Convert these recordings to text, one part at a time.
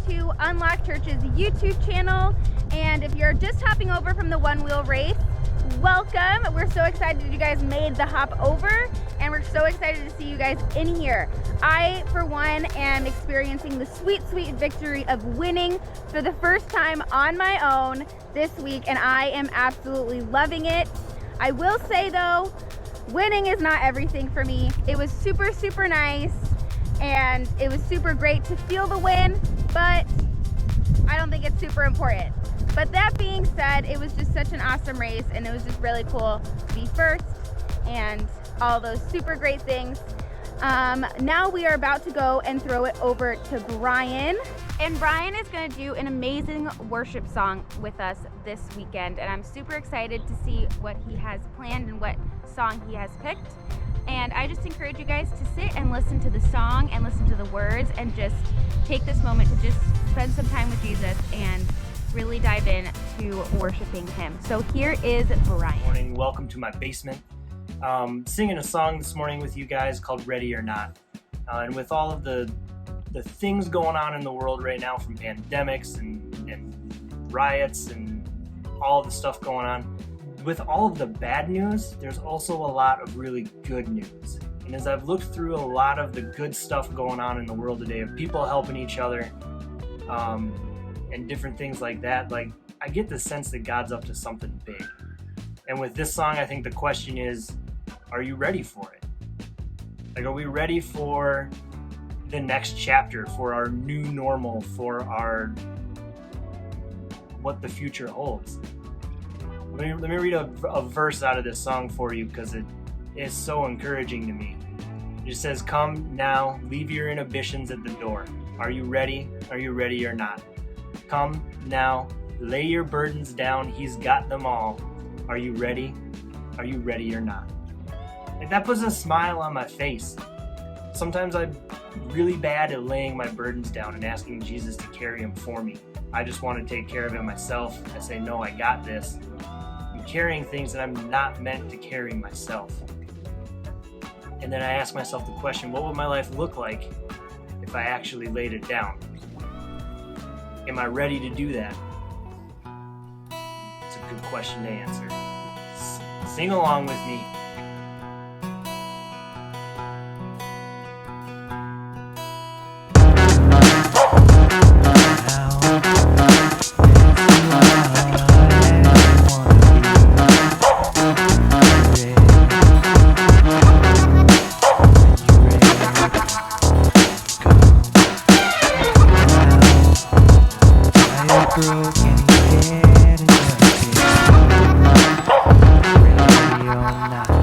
to Unlock Church's YouTube channel. And if you're just hopping over from the One Wheel Race, welcome. We're so excited you guys made the hop over, and we're so excited to see you guys in here. I, for one, am experiencing the sweet, sweet victory of winning for the first time on my own this week, and I am absolutely loving it. I will say though, winning is not everything for me. It was super, super nice, and it was super great to feel the win, but I don't think it's super important. But that being said, it was just such an awesome race, and it was just really cool to be first and all those super great things. Now we are about to go and throw it over to Brian. And Brian is going to do an amazing worship song with us this weekend, and I'm super excited to see what he has planned and what song he has picked. And I just encourage you guys to sit and listen to the song and listen to the words and just take this moment to just spend some time with Jesus and really dive in to worshiping him. So here is Brian. Good morning. Welcome to my basement. Singing a song this morning with you guys called Ready or Not. And with all of the things going on in the world right now, from pandemics and riots and all of the stuff going on, with all of the bad news, there's also a lot of really good news. And as I've looked through a lot of the good stuff going on in the world today, of people helping each other, and different things like that, like, I get the sense that God's up to something big. And with this song, I think the question is, are you ready for it? Like, are we ready for the next chapter, for our new normal, for our what the future holds? Let me read a verse out of this song for you, because it is so encouraging to me. It just says, "Come now, leave your inhibitions at the door. Are you ready? Are you ready or not? Come now, lay your burdens down. He's got them all. Are you ready? Are you ready or not?" Like, that puts a smile on my face. Sometimes I'm really bad at laying my burdens down and asking Jesus to carry them for me. I just want to take care of it myself. I say, no, I got this. I'm carrying things that I'm not meant to carry myself. And then I ask myself the question, what would my life look like if I actually laid it down? Am I ready to do that? It's a good question to answer. Sing along with me. Broken, dead, and empty. Ready or not.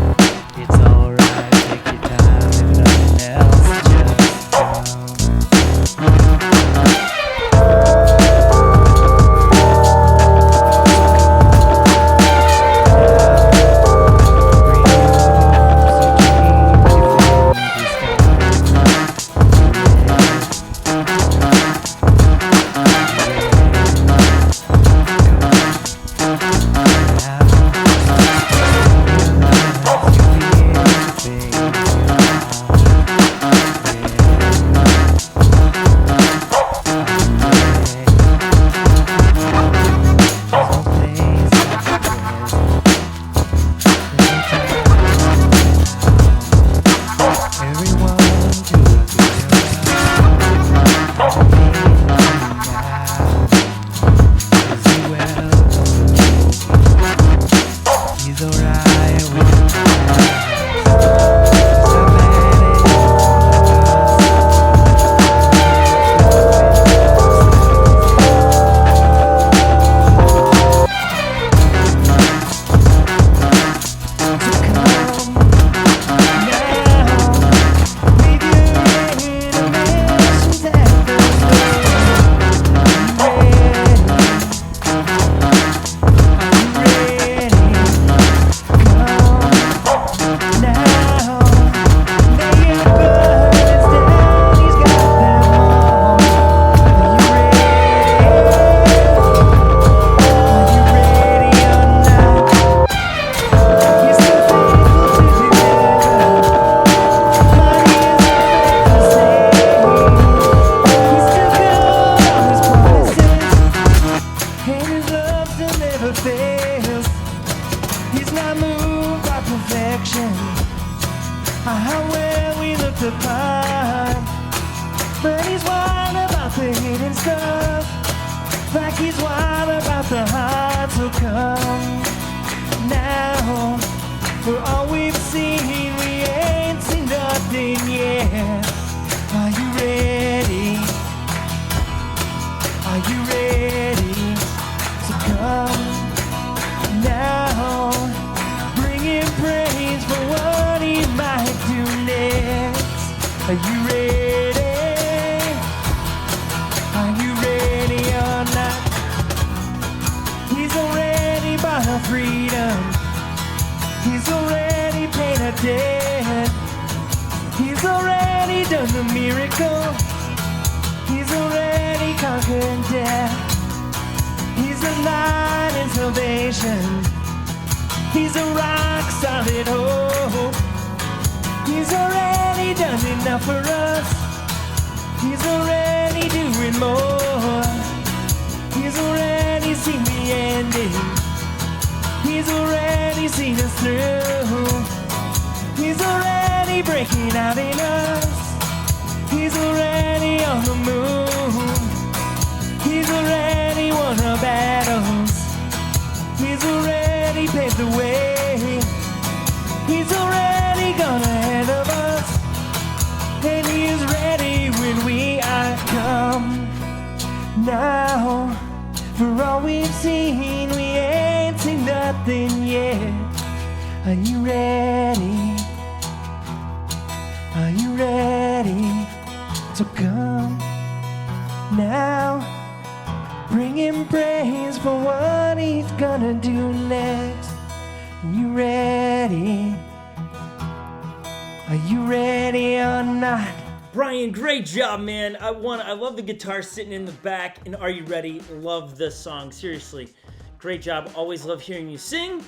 But he's wild about the hidden stuff, like he's wild about the heart. So come now, for all we've seen, we ain't seen nothing yet. Are you ready? Are you ready? So come now, bring him praise for what he might do next. Are you ready? Are you ready or not? He's already bought our freedom. He's already paid our debt. He's already done the miracle. He's already conquered death. He's the light and salvation. He's a rock solid hope. He's already done enough for us. He's already doing more. He's already seen the ending. He's already seen us through. He's already breaking out in us. He's already on the move. He's already won our battles. He's already paved the way. He's already gone ahead of us. And he is ready when we are come. Now, for all we've seen, we ain't seen nothing yet. Are you ready? Are you ready? So come now, bring him praise for what he's gonna do next. Are you ready? Are you ready or not? Brian, great job, man. I love the guitar sitting in the back. And Are You Ready? Love the song. Seriously, great job. Always love hearing you sing.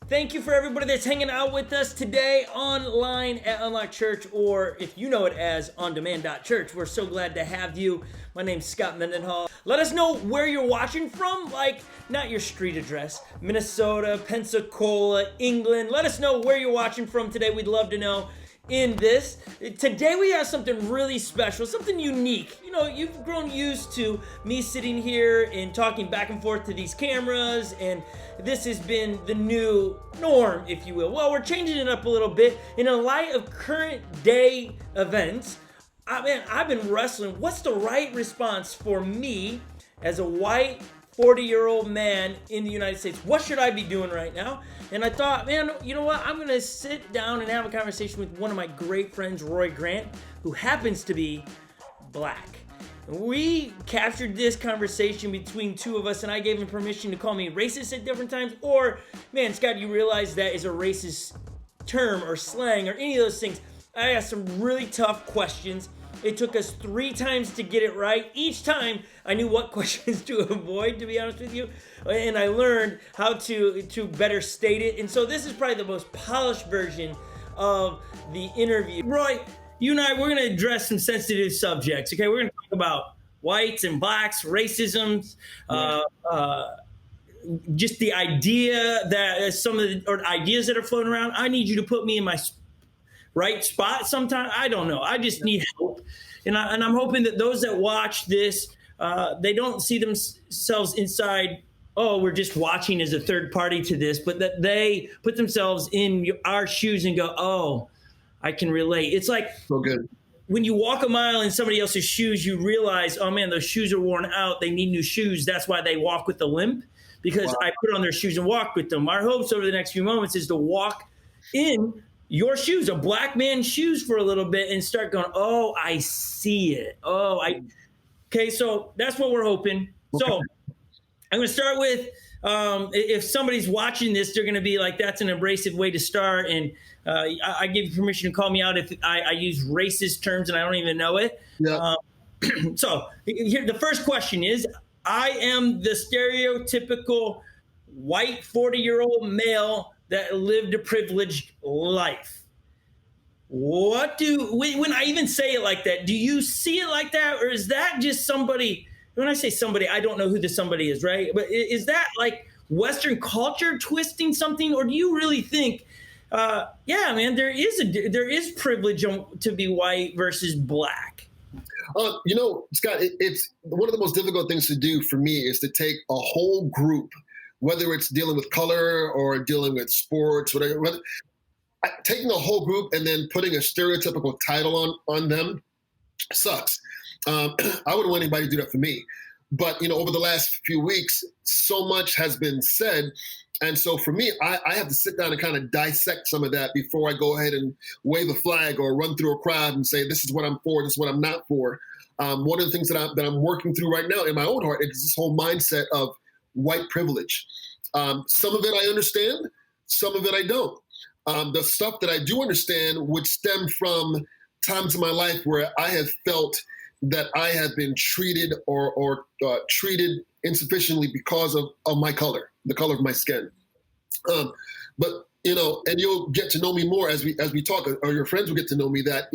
Thank you for everybody that's hanging out with us today online at Unlocked Church, or if you know it as ondemand.church. We're so glad to have you. My name's Scott Mendenhall. Let us know where you're watching from, like not your street address, Minnesota, Pensacola, England. Let us know where you're watching from today. We'd love to know. In this, today we have something really special, something unique. You know, you've grown used to me sitting here and talking back and forth to these cameras, and this has been the new norm, if you will. Well, we're changing it up a little bit in a light of current day events. I've been wrestling. What's the right response for me as a white 40-year-old man in the United States? What should I be doing right now? And I thought, man, you know what? I'm going to sit down and have a conversation with one of my great friends, Roy Grant, who happens to be black. We captured this conversation between two of us, and I gave him permission to call me racist at different times. Or, man, Scott, you realize that is a racist term or slang or any of those things. I asked some really tough questions. It took us 3 times to get it right. Each time I knew what questions to avoid, to be honest with you. And I learned how to better state it. And so this is probably the most polished version of the interview. Roy, you and I, we're going to address some sensitive subjects, okay? We're going to talk about whites and blacks, racism, just the idea that some of the ideas that are floating around. I need you to put me in my right spot sometime. I don't know. I just need help. And I'm hoping that those that watch this, they don't see themselves inside, oh, we're just watching as a third party to this, but that they put themselves in our shoes and go, oh, I can relate. It's like So good. when you walk a mile in somebody else's shoes, you realize, oh man, those shoes are worn out. They need new shoes. That's why they walk with the limp, because I put on their shoes and walk with them. Our hopes over the next few moments is to walk in your shoes, a black man's shoes, for a little bit and start going, oh, I see it. Okay, so that's what we're hoping. Okay. So I'm going to start with, if somebody's watching this, they're going to be like, that's an abrasive way to start. And I give you permission to call me out if I use racist terms and I don't even know it. Yeah. So here, the first question is, I am the stereotypical white 40-year-old male that lived a privileged life. When I even say it like that, do you see it like that? Or is that just somebody, when I say somebody, I don't know who the somebody is, right? But is that like Western culture twisting something? Or do you really think, yeah, man, there is privilege to be white versus black? Scott, it's one of the most difficult things to do for me is to take a whole group, whether it's dealing with color or dealing with sports, whatever, taking a whole group and then putting a stereotypical title on them sucks. I wouldn't want anybody to do that for me. But, over the last few weeks, so much has been said. And so for me, I have to sit down and kind of dissect some of that before I go ahead and wave a flag or run through a crowd and say, this is what I'm for, this is what I'm not for. One of the things that I'm working through right now in my own heart is this whole mindset of white privilege. Some of it I understand, some of it I don't. The stuff that I do understand would stem from times in my life where I have felt that I have been treated or treated insufficiently because of my color, the color of my skin. But and you'll get to know me more as we talk, or your friends will get to know me that,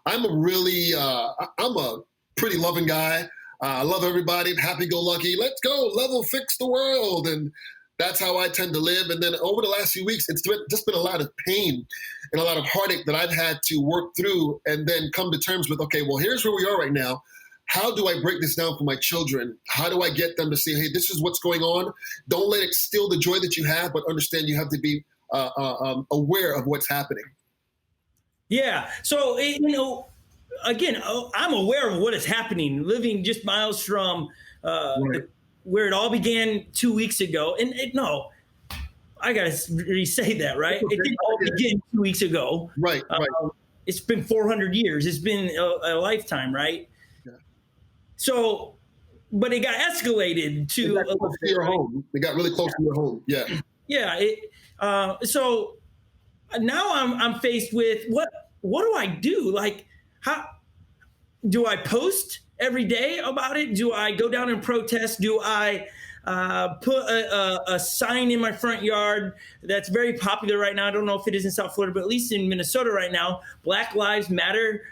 I'm a pretty loving guy. I love everybody, happy-go-lucky. Let's go, level fix the world. And that's how I tend to live. And then over the last few weeks, it's just been a lot of pain and a lot of heartache that I've had to work through and then come to terms with, okay, well, here's where we are right now. How do I break this down for my children? How do I get them to say, hey, this is what's going on? Don't let it steal the joy that you have, but understand you have to be aware of what's happening. Yeah. So, again, I'm aware of what is happening, living just miles from Right. where it all began 2 weeks ago. And I got to re-say that, right? It didn't all begin 2 weeks ago. Right. It's been 400 years. It's been a lifetime, right? Yeah. So, but it got escalated to It got close to your home. It got really close to your home. Yeah. Yeah. So now I'm faced with what do I do? Like, how do I post every day about it? Do I go down and protest? Do I put a sign in my front yard that's very popular right now? I don't know if it is in South Florida, but at least in Minnesota right now, Black Lives Matter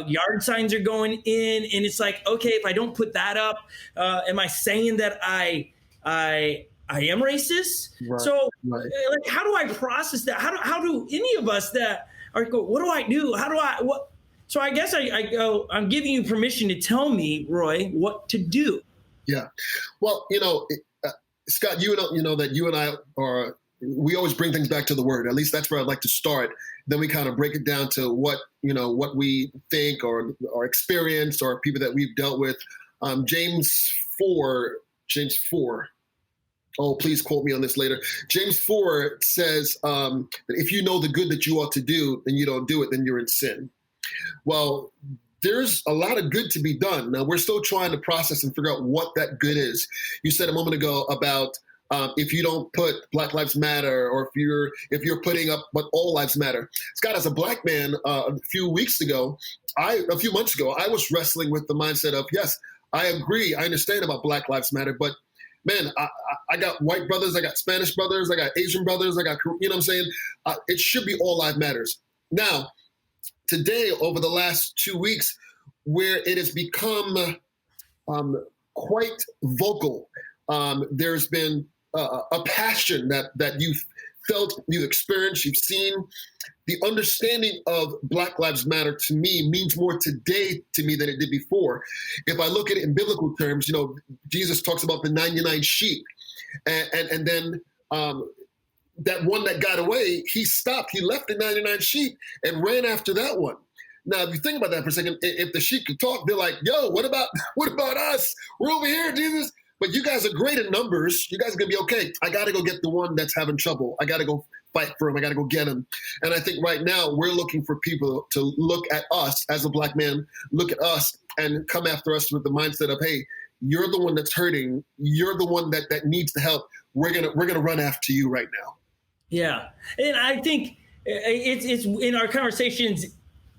yard signs are going in. And it's like, okay, if I don't put that up, am I saying that I am racist? Right, So right. like, how do I process that? How do any of us that are go, what do I do? So I guess I go, I'm giving you permission to tell me, Roy, what to do. Yeah. Well, Scott, that you and I we always bring things back to the word. At least that's where I'd like to start. Then we kind of break it down to what we think or experience or people that we've dealt with. James 4. Oh, please quote me on this later. James 4 says that if you know the good that you ought to do and you don't do it, then you're in sin. Well, there's a lot of good to be done. Now, we're still trying to process and figure out what that good is. You said a moment ago about if you don't put Black Lives Matter, or if you're putting up but all lives matter. Scott, as a Black man, a few months ago, I was wrestling with the mindset of, yes, I agree, I understand about Black Lives Matter, but man, I got white brothers, I got Spanish brothers, I got Asian brothers, I got, what I'm saying? It should be all lives matters. Now, today, over the last 2 weeks, where it has become quite vocal, there's been a passion that you've felt, you've experienced, you've seen. The understanding of Black Lives Matter to me means more today to me than it did before. If I look at it in biblical terms, Jesus talks about the 99 sheep. And then that one that got away, he stopped. He left the 99 sheep and ran after that one. Now, if you think about that for a second, if the sheep could talk, they're like, yo, what about us? We're over here, Jesus. But you guys are great in numbers. You guys are going to be okay. I got to go get the one that's having trouble. I got to go fight for him. I got to go get him. And I think right now we're looking for people to look at us as a Black man, look at us and come after us with the mindset of, hey, you're the one that's hurting. You're the one that needs the help. We're gonna run after you right now. Yeah. And I think it's in our conversations,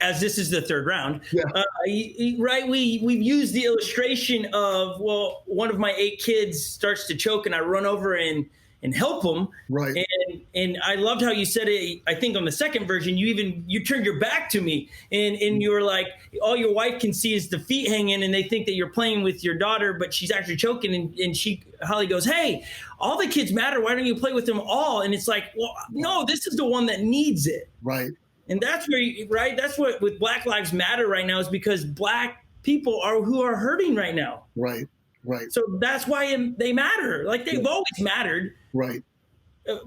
as this is the third round, right? We've used the illustration of, well, one of my 8 kids starts to choke and I run over and help him. Right. And I loved how you said it. I think on the second version, you turned your back to me and you were like, all your wife can see is the feet hanging and they think that you're playing with your daughter, but she's actually choking. And Holly goes, hey, all the kids matter. Why don't you play with them all? And it's like, well, no, this is the one that needs it. Right. And that's where, right? That's what with Black Lives Matter right now is because Black people who are hurting right now. Right. Right. So that's why they matter. Like they've always mattered. Right.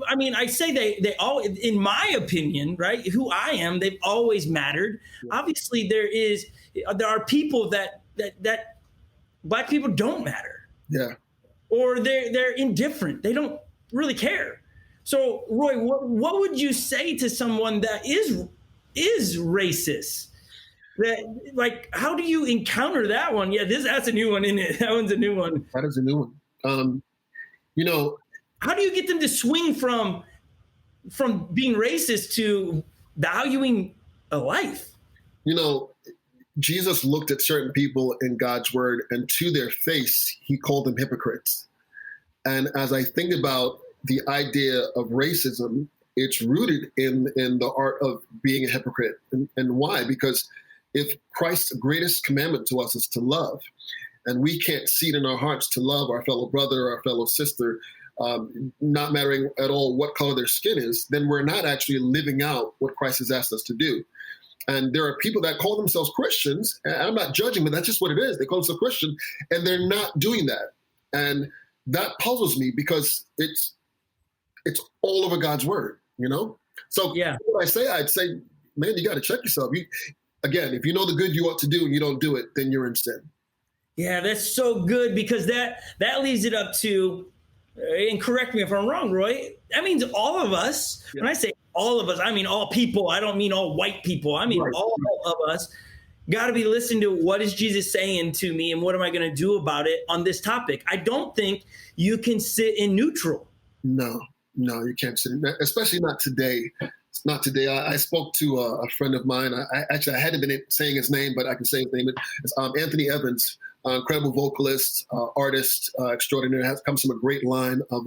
I mean, I say they all, in my opinion, right? Who I am, they've always mattered. Yeah. Obviously, there are people that Black people don't matter. Yeah. Or they're indifferent. They don't really care. So, Roy, what would you say to someone that is racist? That, like, how do you encounter that one? Yeah, that's a new one, isn't it? That one's a new one. That is a new one. How do you get them to swing from being racist to valuing a life? Jesus looked at certain people in God's word, and to their face, he called them hypocrites. And as I think about the idea of racism, it's rooted in the art of being a hypocrite. And why? Because if Christ's greatest commandment to us is to love, and we can't see it in our hearts to love our fellow brother or our fellow sister, not mattering at all what color their skin is, then we're not actually living out what Christ has asked us to do. And there are people that call themselves Christians, and I'm not judging, but that's just what it is. They call themselves Christian, and they're not doing that. And that puzzles me because it's all over God's word, So what I'd say, man, you got to check yourself. Again, if you know the good you ought to do and you don't do it, then you're in sin. Yeah, that's so good, because that leaves it up to, and correct me if I'm wrong, Roy, that means all of us. Yeah. When I say all of us, I mean all people. I don't mean all white people. I mean all of us got to be listening to what is Jesus saying to me and what am I going to do about it on this topic. I don't think you can sit in neutral. No, you can't sit in, especially not today. It's not today. I spoke to a friend of mine. I hadn't been saying his name, but I can say his name. It's Anthony Evans, incredible vocalist, artist extraordinary. Comes from a great line of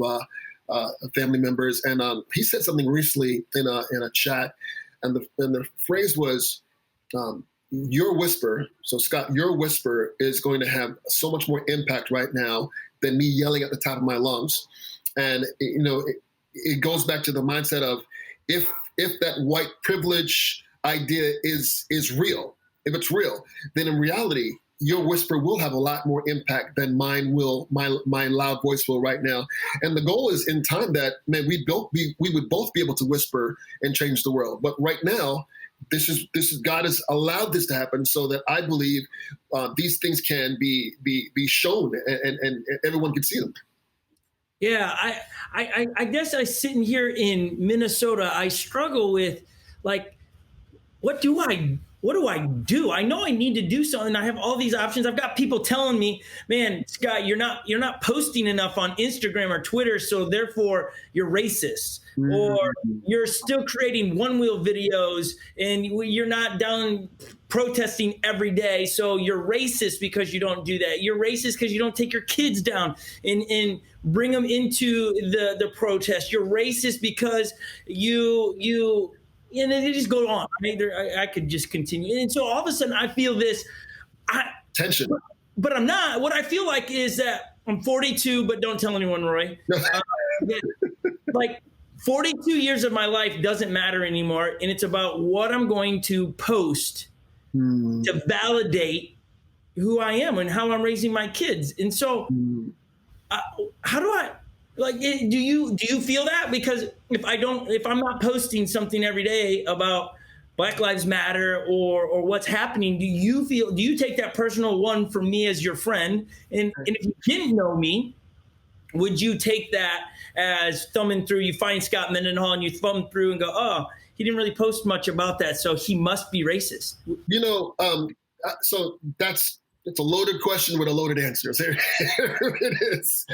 family members, and he said something recently in a chat, and the phrase was, "Your whisper." So Scott, your whisper is going to have so much more impact right now than me yelling at the top of my lungs, and it goes back to the mindset of if that white privilege idea is real, if it's real, then in reality, your whisper will have a lot more impact than my loud voice will right now. And the goal is in time that, man, we would both be able to whisper and change the world. But right now, this is God has allowed this to happen so that I believe these things can be shown and everyone can see them. Yeah, I guess I sitting here in Minnesota, I struggle with, like, what do I do? I know I need to do something. I have all these options. I've got people telling me, man, Scott, you're not posting enough on Instagram or Twitter, so therefore you're racist. Mm-hmm. Or you're still creating one-wheel videos and you're not down protesting every day, so you're racist because you don't do that. You're racist because you don't take your kids down and bring them into the protest. You're racist because you and they just go on. I mean, I could just continue. And so all of a sudden I feel this tension. But I'm not. What I feel like is that I'm 42, but don't tell anyone, Roy. Like 42 years of my life doesn't matter anymore. And it's about what I'm going to post to validate who I am and how I'm raising my kids. And so how do I, like, do you feel that? Because if I'm not posting something every day about Black Lives Matter or what's happening, do you take that personal one from me as your friend? And if you didn't know me, would you take that as thumbing through, you find Scott Mendenhall and you thumb through and go, oh, he didn't really post much about that, so he must be racist? So it's a loaded question with a loaded answer. Here it is.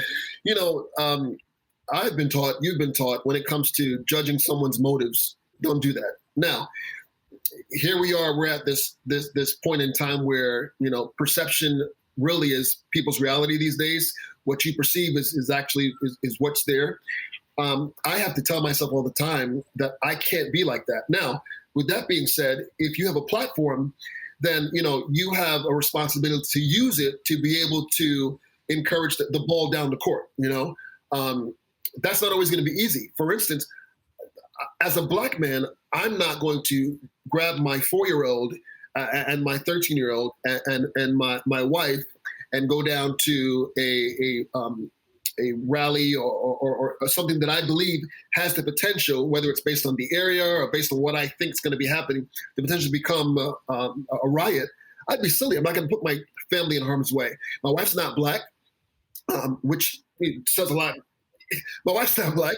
I've been taught, you've been taught, when it comes to judging someone's motives, don't do that. Now, here we are, we're at this point in time where, perception really is people's reality these days. What you perceive is actually what's there. I have to tell myself all the time that I can't be like that. Now, with that being said, if you have a platform, then, you have a responsibility to use it to be able to encourage the ball down the court. That's not always going to be easy. For instance, as a Black man, I'm not going to grab my 4-year-old and my 13-year-old and my wife and go down to a rally or something that I believe has the potential, whether it's based on the area or based on what I think is going to be happening, the potential to become a riot, I'd be silly. I'm not going to put my family in harm's way. My wife's not black, which says a lot. My wife's not black.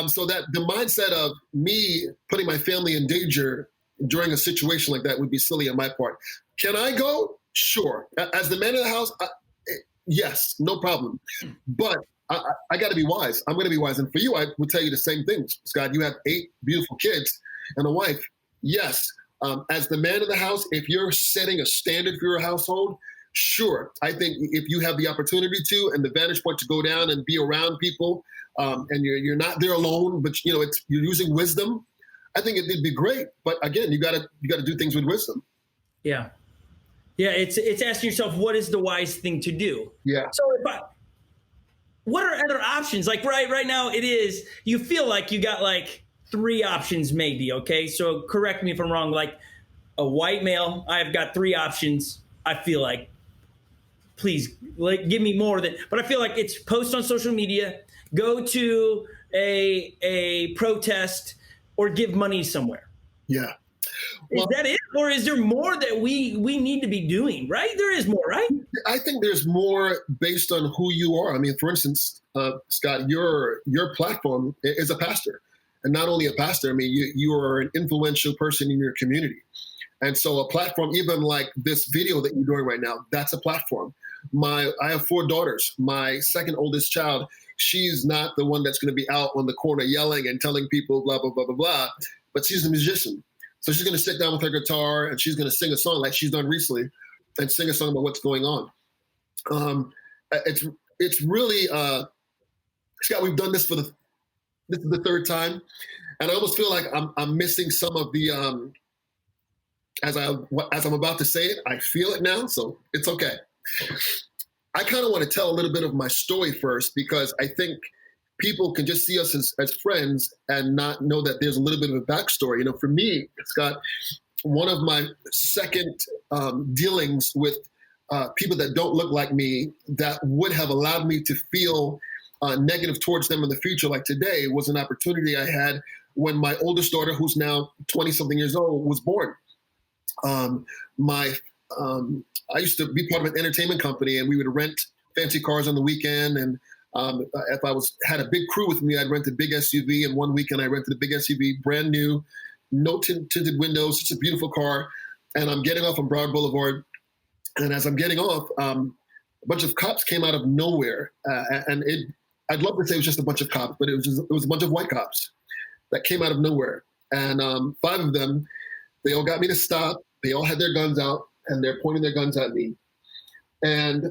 So that the mindset of me putting my family in danger during a situation like that would be silly on my part. Can I go? Sure. As the man of the house, yes, no problem. But I got to be wise. I'm going to be wise. And for you, I would tell you the same thing, Scott. You have 8 beautiful kids and a wife. Yes. As the man of the house, if you're setting a standard for your household, sure. I think if you have the opportunity to and the vantage point to go down and be around people, and you're not there alone, but you're using wisdom, I think it'd be great. But again, you got to do things with wisdom. Yeah. Yeah, it's asking yourself, what is the wise thing to do? Yeah. So what are other options? Like right now it is, you feel like you got like 3 options maybe, okay? So correct me if I'm wrong, like a white male, I've got 3 options. I feel like, please give me more than, but I feel like it's post on social media, go to a protest, or give money somewhere. Yeah. Well, is that it? Or is there more that we need to be doing, right? There is more, right? I think there's more based on who you are. I mean, for instance, Scott, your platform is a pastor. And not only a pastor, I mean, you are an influential person in your community. And so a platform, even like this video that you're doing right now, that's a platform. I have 4 daughters. My second oldest child, she's not the one that's going to be out on the corner yelling and telling people blah, blah, blah, blah, blah, but she's a musician. So she's going to sit down with her guitar and she's going to sing a song like she's done recently and sing a song about what's going on. It's really, Scott, we've done this this is the 3rd time. And I almost feel like I'm missing some of the, as I'm about to say it, I feel it now, so it's okay. I kind of want to tell a little bit of my story first, because I think people can just see us as friends and not know that there's a little bit of a backstory. For me, Scott, one of my second dealings with people that don't look like me that would have allowed me to feel negative towards them in the future, like today, was an opportunity I had when my oldest daughter, who's now 20-something years old, was born. I used to be part of an entertainment company, and we would rent fancy cars on the weekend. And if I had a big crew with me, I'd rent a big SUV. And one weekend I rented a big SUV, brand new, no tinted windows, just a beautiful car. And I'm getting off on Broad Boulevard. And as I'm getting off, a bunch of cops came out of nowhere. And I'd love to say it was just a bunch of cops, but it was a bunch of white cops that came out of nowhere. And 5 of them, they all got me to stop. They all had their guns out, and they're pointing their guns at me. And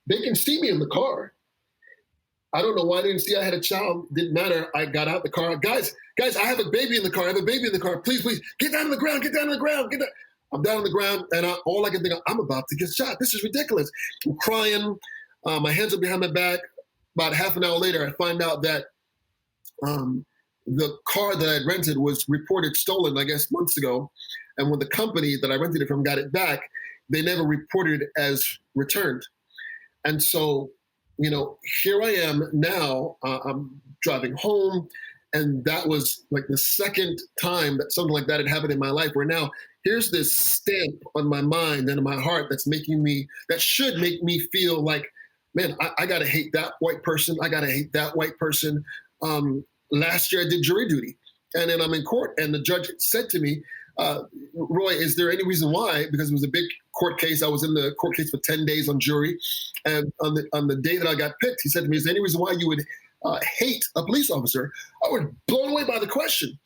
they can see me in the car. I don't know why they didn't see I had a child. Didn't matter. I got out the car. Guys, I have a baby in the car. I have a baby in the car. Please, get down on the ground. Get down on the ground. Get down. I'm down on the ground, and all I can think of, I'm about to get shot. This is ridiculous. I'm crying. My hands are behind my back. About half an hour later, I find out that the car that I'd rented was reported stolen, I guess, months ago. And when the company that I rented it from got it back, they never reported it as returned. And so, here I am now. I'm driving home. And that was like the second time that something like that had happened in my life, where now here's this stamp on my mind and in my heart that should make me feel like, man, I got to hate that white person. I got to hate that white person. Last year I did jury duty, and then I'm in court, and the judge said to me, Roy, is there any reason why? Because it was a big court case. I was in the court case for 10 days on jury. And on the day that I got picked, he said to me, is there any reason why you would hate a police officer? I was blown away by the question.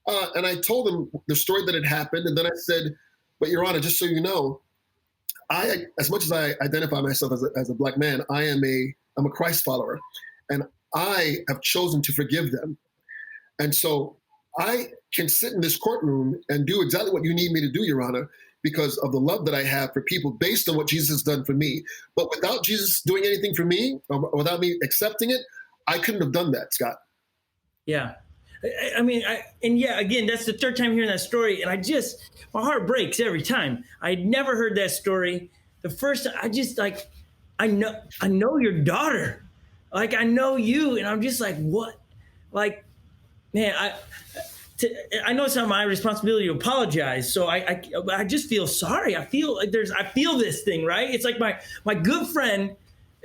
And I told him the story that had happened. And then I said, but Your Honor, just so you know, as much as I identify myself as a black man, I'm a Christ follower. And I have chosen to forgive them. And so I can sit in this courtroom and do exactly what you need me to do, Your Honor, because of the love that I have for people based on what Jesus has done for me. But without Jesus doing anything for me, or without me accepting it, I couldn't have done that, Scott. Yeah. And yeah, again, that's the third time hearing that story, and my heart breaks every time. I'd never heard that story. The first, I know your daughter, like I know you, and I'm just like, what, like, man, I know it's not my responsibility to apologize, so I just feel sorry. I feel like I feel this thing, right? It's like my good friend.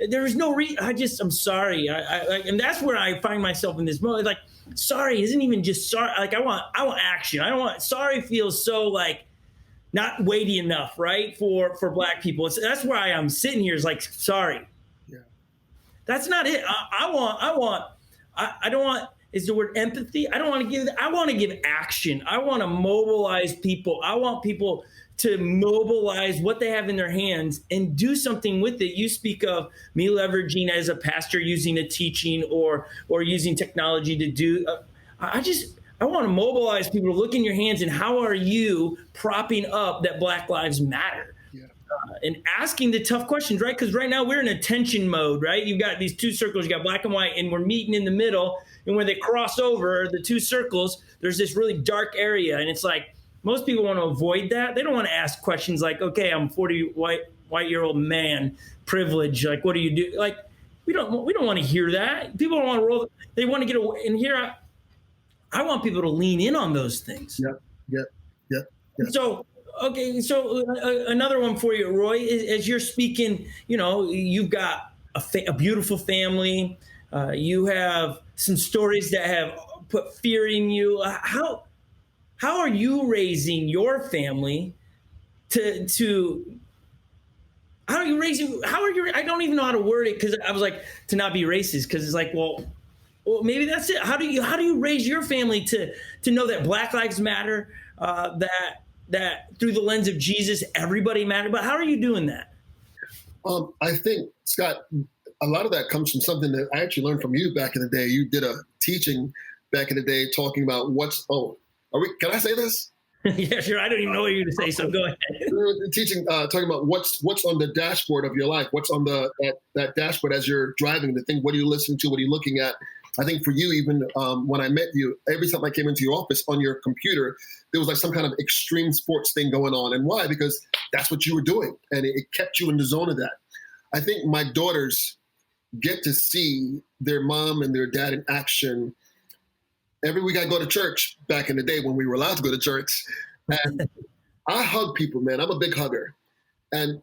There is no reason. I'm sorry. And that's where I find myself in this moment. Like, sorry isn't even just sorry. Like, I want action. I don't want, sorry feels so like not weighty enough, right? For Black people. That's why I'm sitting here is like, sorry. Yeah. That's not it. I don't want, is the word empathy? I want to give action. I want to mobilize people. I want people to mobilize what they have in their hands and do something with it. You speak of me leveraging as a pastor using a teaching or using technology to do. I want to mobilize people to look in your hands and how are you propping up that Black Lives Matter? Yeah. And asking the tough questions, right? Because right now we're in attention mode, right? You've got these two circles, you got black and white, and we're meeting in the middle. And when they cross over the two circles, there's this really dark area. And it's like, most people want to avoid that. They don't want to ask questions like, okay, I'm 40 white-year-old man, privilege. Like, what do you do? Like, we don't want to hear that. People don't want to roll. They want to get away. And here, I want people to lean in on those things. Yep. So, okay. So another one for you, Roy, is, as you're speaking, you've got a beautiful family. You have some stories that have put fear in you. How are you raising your family how are you, I don't even know how to word it, because I was like, to not be racist, because it's like, well, maybe that's it. How do you raise your family to know that Black Lives Matter, that through the lens of Jesus, everybody matters? But how are you doing that? I think, Scott, a lot of that comes from something that I actually learned from you back in the day. You did a teaching back in the day talking about can I say this? Yeah, sure. I don't even know what you're going to say, so go ahead. Teaching, talking about what's on the dashboard of your life, what's on that dashboard as you're driving, the thing, what are you listening to, what are you looking at? I think for you, even when I met you, every time I came into your office on your computer, there was like some kind of extreme sports thing going on. And why? Because that's what you were doing. And it kept you in the zone of that. I think my daughters get to see their mom and their dad in action. Every week I go to church back in the day when we were allowed to go to church. And I hug people, man. I'm a big hugger. And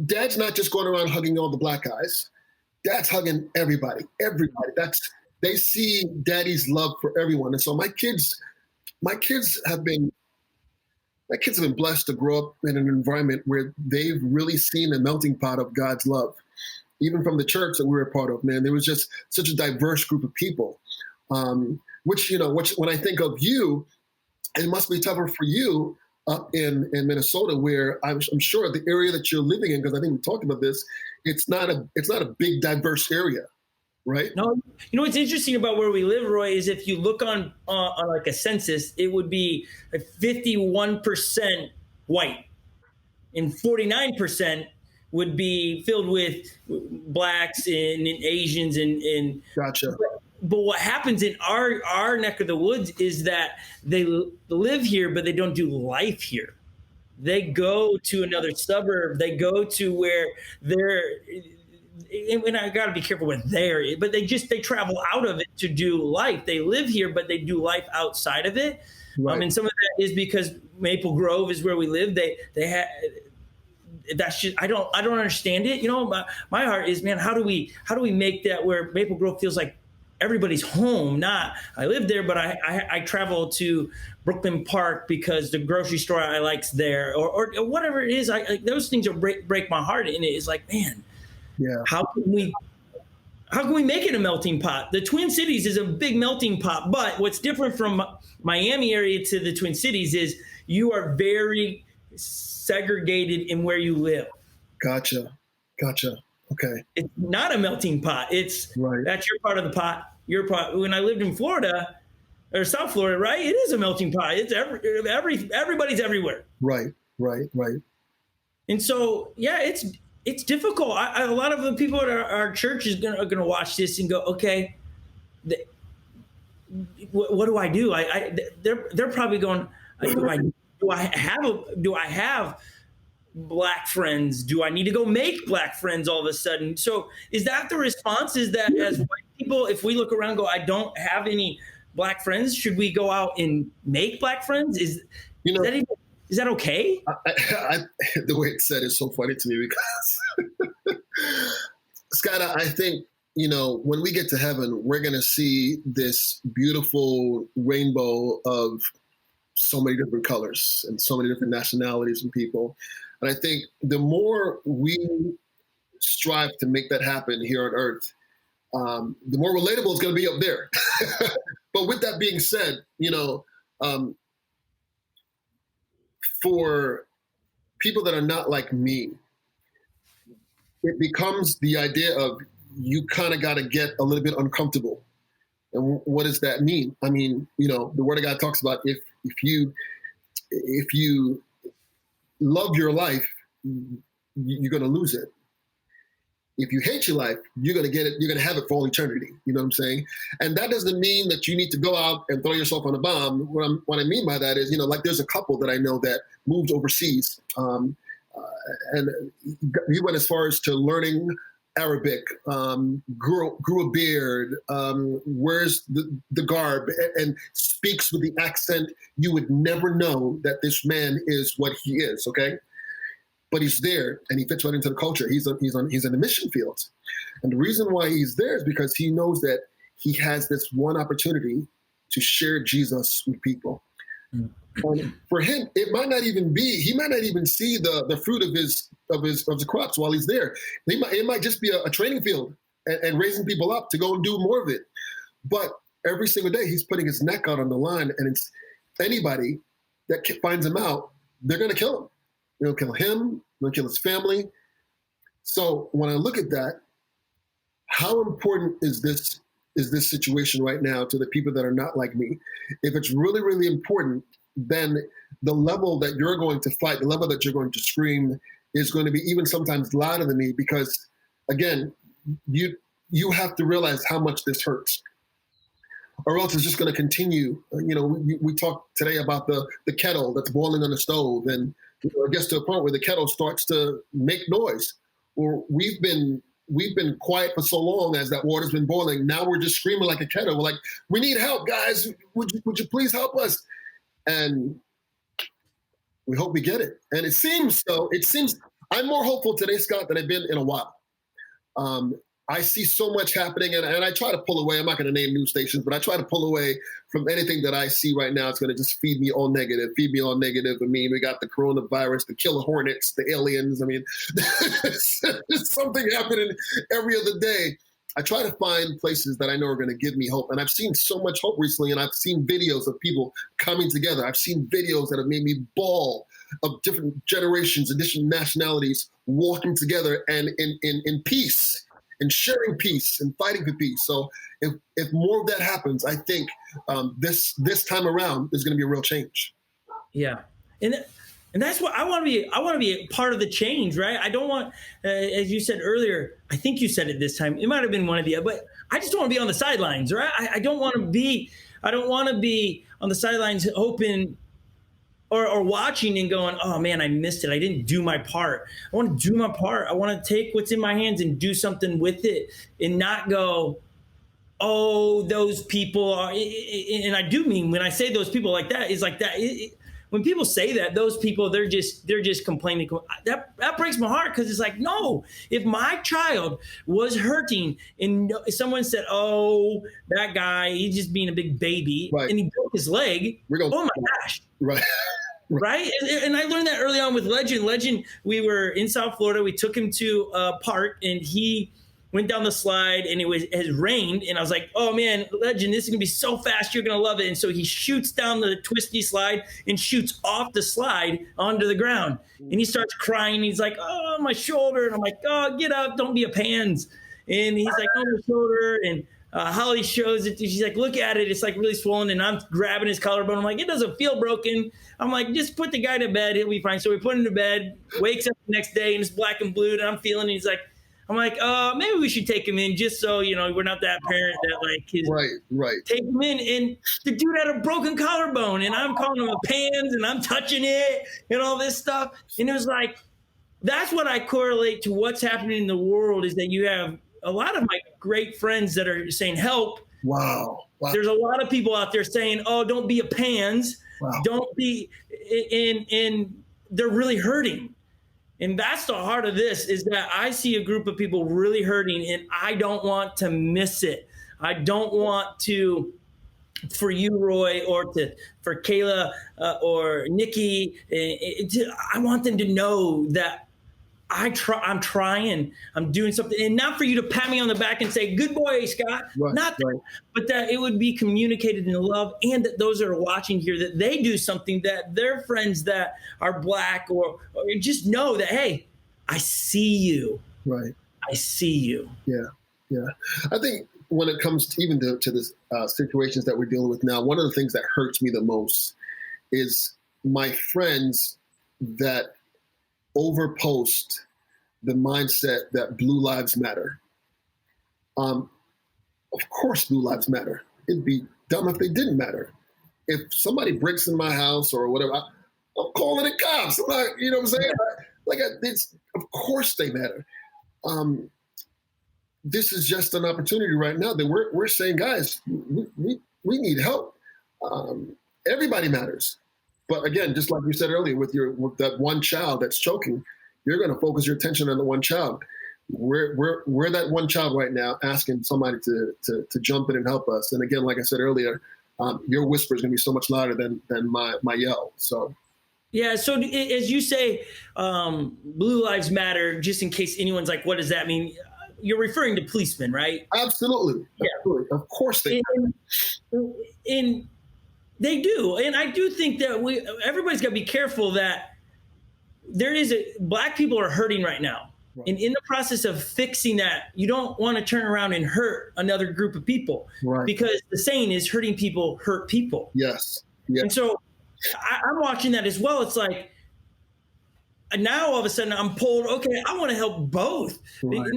Dad's not just going around hugging all the Black guys. Dad's hugging everybody. They see Daddy's love for everyone. And so my kids have been blessed to grow up in an environment where they've really seen the melting pot of God's love. Even from the church that we were a part of, man, there was just such a diverse group of people. Which when I think of you, it must be tougher for you up in Minnesota, where I'm sure the area that you're living in, because I think we talked about this, it's not a big diverse area, right? No, what's interesting about where we live, Roy, is if you look on like a census, it would be like 51% white and 49% would be filled with Blacks and Asians and Gotcha. But what happens in our neck of the woods is that they live here, but they don't do life here. They go to another suburb. They go to where and I got to be careful with but they travel out of it to do life. They live here, but they do life outside of it. Right. And some of that is because Maple Grove is where we live. They have. That's just I don't understand it. My heart is, man, how do we make that where Maple Grove feels like everybody's home? Not I live there, but I travel to Brooklyn Park because the grocery store I like's there, or whatever it is. Those things break my heart, and it's like, man, yeah. How can we make it a melting pot? The Twin Cities is a big melting pot, but what's different from Miami area to the Twin Cities is you are very segregated in where you live. Gotcha. Okay. It's not a melting pot. It's right. That's your part of the pot. Your part. When I lived in Florida or South Florida, right? It is a melting pot. It's everybody's everywhere. Right. And so, yeah, it's difficult. A lot of the people at our church are going to watch this and go, okay, what do I do? They're probably going, do I have black friends? Do I need to go make black friends all of a sudden? So is that the response? Is that as white people, if we look around and go, I don't have any black friends, should we go out and make black friends? Is that okay? The way it's said is so funny to me because Scott, I think, when we get to heaven, we're going to see this beautiful rainbow of so many different colors and so many different nationalities and people. And I think the more we strive to make that happen here on earth, the more relatable it's going to be up there. But with that being said, for people that are not like me, it becomes the idea of you kind of got to get a little bit uncomfortable. And what does that mean? I mean, the Word of God talks about if you love your life, you're going to lose it. If you hate your life, you're going to get it. You're going to have it for all eternity. You know what I'm saying? And that doesn't mean that you need to go out and throw yourself on a bomb. What I mean by that is, like there's a couple that I know that moved overseas, and he went as far as to learning Arabic, grew a beard, wears the garb, and speaks with the accent. You would never know that this man is what he is. Okay. But he's there and he fits right into the culture. He's in the mission field. And the reason why he's there is because he knows that he has this one opportunity to share Jesus with people. Mm. And for him, he might not even see the fruit of the crops while he's there. It might just be a training field and raising people up to go and do more of it. But every single day he's putting his neck out on the line, and it's anybody that finds him out, they're going to kill him. They'll kill him, they'll kill his family. So when I look at that, how important is this situation right now to the people that are not like me? If it's really, really important, then the level that you're going to fight, the level that you're going to scream is going to be even sometimes louder than me, because again, you have to realize how much this hurts, or else it's just going to continue. We talked today about the kettle that's boiling on the stove, and it gets to a point where the kettle starts to make noise. Or we've been quiet for so long as that water's been boiling. Now we're just screaming like a kettle. We're like, we need help, guys. Would you please help us? And we hope we get it. And it seems I'm more hopeful today, Scott, than I've been in a while. I see so much happening, and I try to pull away. I'm not going to name news stations, but I try to pull away from anything that I see right now. It's going to just feed me all negative. I mean, we got the coronavirus, the killer hornets, the aliens. I mean, there's something happening every other day. I try to find places that I know are going to give me hope. And I've seen so much hope recently, and I've seen videos of people coming together. I've seen videos that have made me bawl, of different generations and different nationalities walking together and in peace, and sharing peace and fighting for peace. So if more of that happens, I think this time around there's going to be a real change. Yeah, and that's what I want to be. I want to be a part of the change, right? I don't want, as you said earlier, I think you said it this time. It might have been one of the, but I just don't want to be on the sidelines, right? I don't want to be. I don't want to be on the sidelines hoping or watching and going, oh man, I missed it. I didn't do my part. I want to do my part. I want to take what's in my hands and do something with it, and not go, oh, those people are. And I do mean, when I say those people like that, is like that. When people say that, those people, they're just complaining. That breaks my heart, because it's like, no, if my child was hurting and someone said, oh, that guy, he's just being a big baby, right, and he broke his leg, oh my gosh. Right. Right. And I learned that early on with Legend. We were in South Florida. We took him to a park, and he went down the slide, and it has rained. And I was like, oh man, Legend, this is going to be so fast. You're going to love it. And so he shoots down the twisty slide and shoots off the slide onto the ground. And he starts crying. He's like, oh, my shoulder. And I'm like, oh, get up. Don't be a pans. And he's like, oh, my shoulder. And Holly shows it. She's like, look at it. It's like really swollen. And I'm grabbing his collarbone. I'm like, it doesn't feel broken. I'm like, just put the guy to bed. He'll be fine. So we put him to bed, wakes up the next day, and it's black and blue. And I'm feeling, he's like, I'm like, maybe we should take him in just so, we're not that parent that like his Right. take him in. And the dude had a broken collarbone and I'm calling him a pans and I'm touching it and all this stuff. And it was like, that's what I correlate to what's happening in the world, is that you have a lot of my great friends that are saying help. Wow. There's a lot of people out there saying, oh, don't be a pans. Wow. Don't be, and they're really hurting. And that's the heart of this, is that I see a group of people really hurting and I don't want to miss it. I don't want to, for you, Roy, or for Kayla or Nikki, I want them to know that I'm trying, I'm doing something, and not for you to pat me on the back and say, good boy, Scott, but that it would be communicated in love, and that those that are watching here, that they do something, that their friends that are Black or just know that, hey, I see you. Right. I see you. Yeah. I think when it comes to even to this situations that we're dealing with now, one of the things that hurts me the most is my friends that overpost the mindset that Blue Lives Matter. Of course, Blue Lives Matter. It'd be dumb if they didn't matter. If somebody breaks in my house or whatever, I'm calling the cops. I'm not, you know what I'm saying? It's, of course they matter. This is just an opportunity right now that we're saying, guys, we need help. Everybody matters. But again, just like we said earlier, with that one child that's choking, you're going to focus your attention on the one child. We're that one child right now, asking somebody to jump in and help us. And again, like I said earlier, your whisper is going to be so much louder than my yell. So. Yeah. So as you say, Blue Lives Matter, just in case anyone's like, what does that mean? You're referring to policemen, right? Absolutely. Yeah. Absolutely. Of course they do. And they do. And I do think that everybody's got to be careful that Black people are hurting right now. Right. And in the process of fixing that, you don't want to turn around and hurt another group of people. Right. Because the saying is, hurting people hurt people. Yes. And so I'm watching that as well. It's like, now all of a sudden I'm pulled, okay, I want to help both. Right.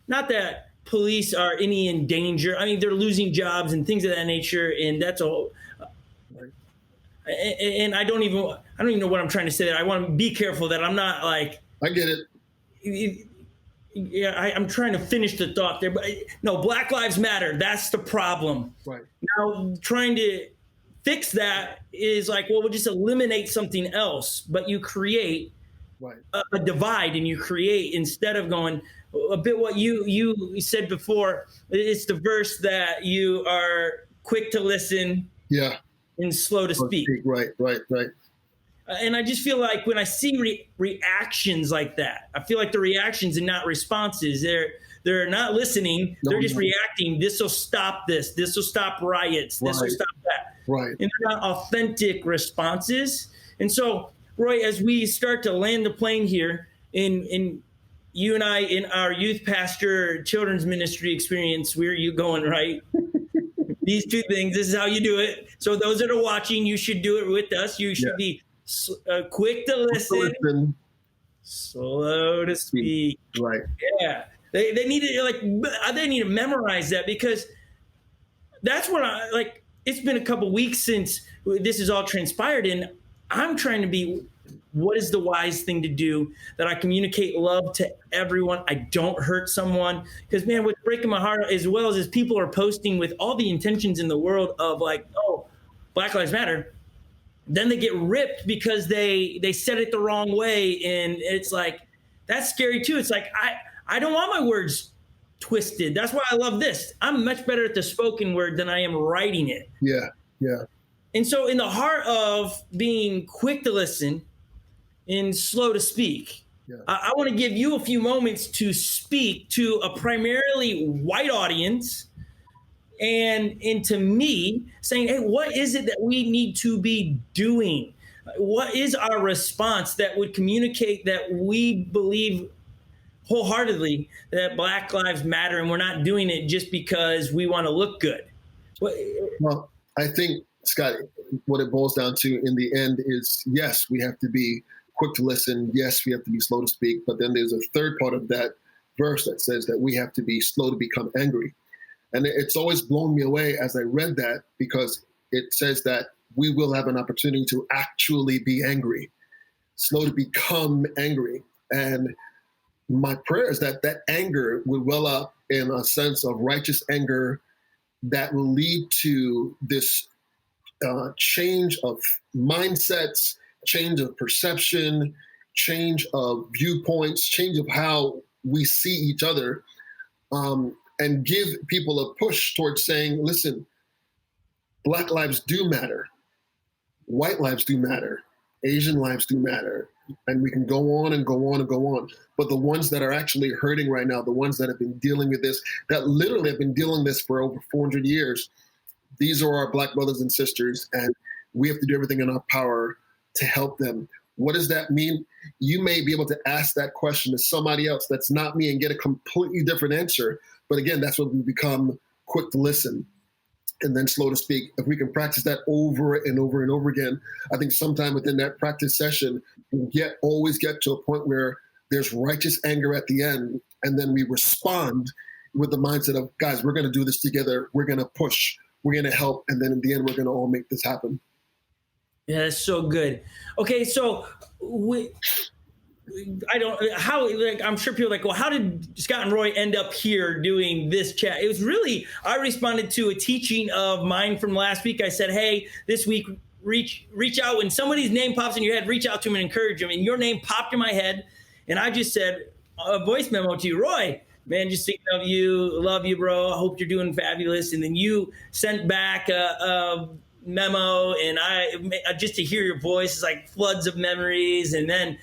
Not that police are any in danger. I mean, they're losing jobs and things of that nature, and that's all. And I don't even know what I'm trying to say there. I want to be careful that I'm not like. I get it. Yeah, I'm trying to finish the thought there, but no, Black Lives Matter. That's the problem. Right. Now, trying to fix that is like, well, we'll just eliminate something else, but you create a divide, and you create, instead of going a bit what you said before. It's the verse that you are quick to listen. Yeah. And slow to speak. Right. And I just feel like when I see reactions like that, I feel like the reactions and not responses. They're not listening. They're just reacting. This will stop this. This will stop riots. This will stop that. Right. And they're not authentic responses. And so, Roy, as we start to land the plane here, in you and I, in our youth pastor children's ministry experience, where are you going, right? These two things, this is how you do it. So those that are watching, you should do it with us. You should be quick to listen, slow to speak. Right. Yeah. They need to memorize that, because that's what it's been a couple weeks since this has all transpired, and I'm trying to be, what is the wise thing to do, that I communicate love to everyone, I don't hurt someone. Because, man, what's breaking my heart, as well as people are posting with all the intentions in the world of like, oh, Black Lives Matter, then they get ripped because they said it the wrong way. And it's like, that's scary too. It's like, I don't want my words twisted. That's why I love this. I'm much better at the spoken word than I am writing it. Yeah. And so in the heart of being quick to listen and slow to speak, I want to give you a few moments to speak to a primarily white audience, and to me, saying, hey, what is it that we need to be doing? What is our response that would communicate that we believe wholeheartedly that Black Lives Matter, and we're not doing it just because we want to look good? Well, I think, Scott, what it boils down to in the end is, yes, we have to be quick to listen. Yes, we have to be slow to speak. But then there's a third part of that verse that says that we have to be slow to become angry. And it's always blown me away as I read that, because it says that we will have an opportunity to actually be angry, slow to become angry. And my prayer is that that anger would well up in a sense of righteous anger that will lead to this change of mindsets, change of perception, change of viewpoints, change of how we see each other, and give people a push towards saying, listen, Black lives do matter. White lives do matter. Asian lives do matter. And we can go on and go on and go on. But the ones that are actually hurting right now, the ones that have been dealing with this, that literally have been dealing with this for over 400 years, these are our Black brothers and sisters, and we have to do everything in our power to help them. What does that mean? You may be able to ask that question to somebody else that's not me and get a completely different answer. But again, that's when we become quick to listen and then slow to speak. If we can practice that over and over and over again, I think sometime within that practice session, we always get to a point where there's righteous anger at the end, and then we respond with the mindset of, guys, we're going to do this together. We're going to push. We're going to help. And then in the end, we're going to all make this happen. Yeah, that's so good. Okay, so I'm sure people are like, well, how did Scott and Roy end up here doing this chat? It was really, I responded to a teaching of mine from last week. I said, hey, this week, reach out. When somebody's name pops in your head, reach out to them and encourage them. And your name popped in my head. And I just said a voice memo to you, Roy, man, just thinking of you. Love you, bro. I hope you're doing fabulous. And then you sent back a memo, and I just to hear your voice is like floods of memories. And then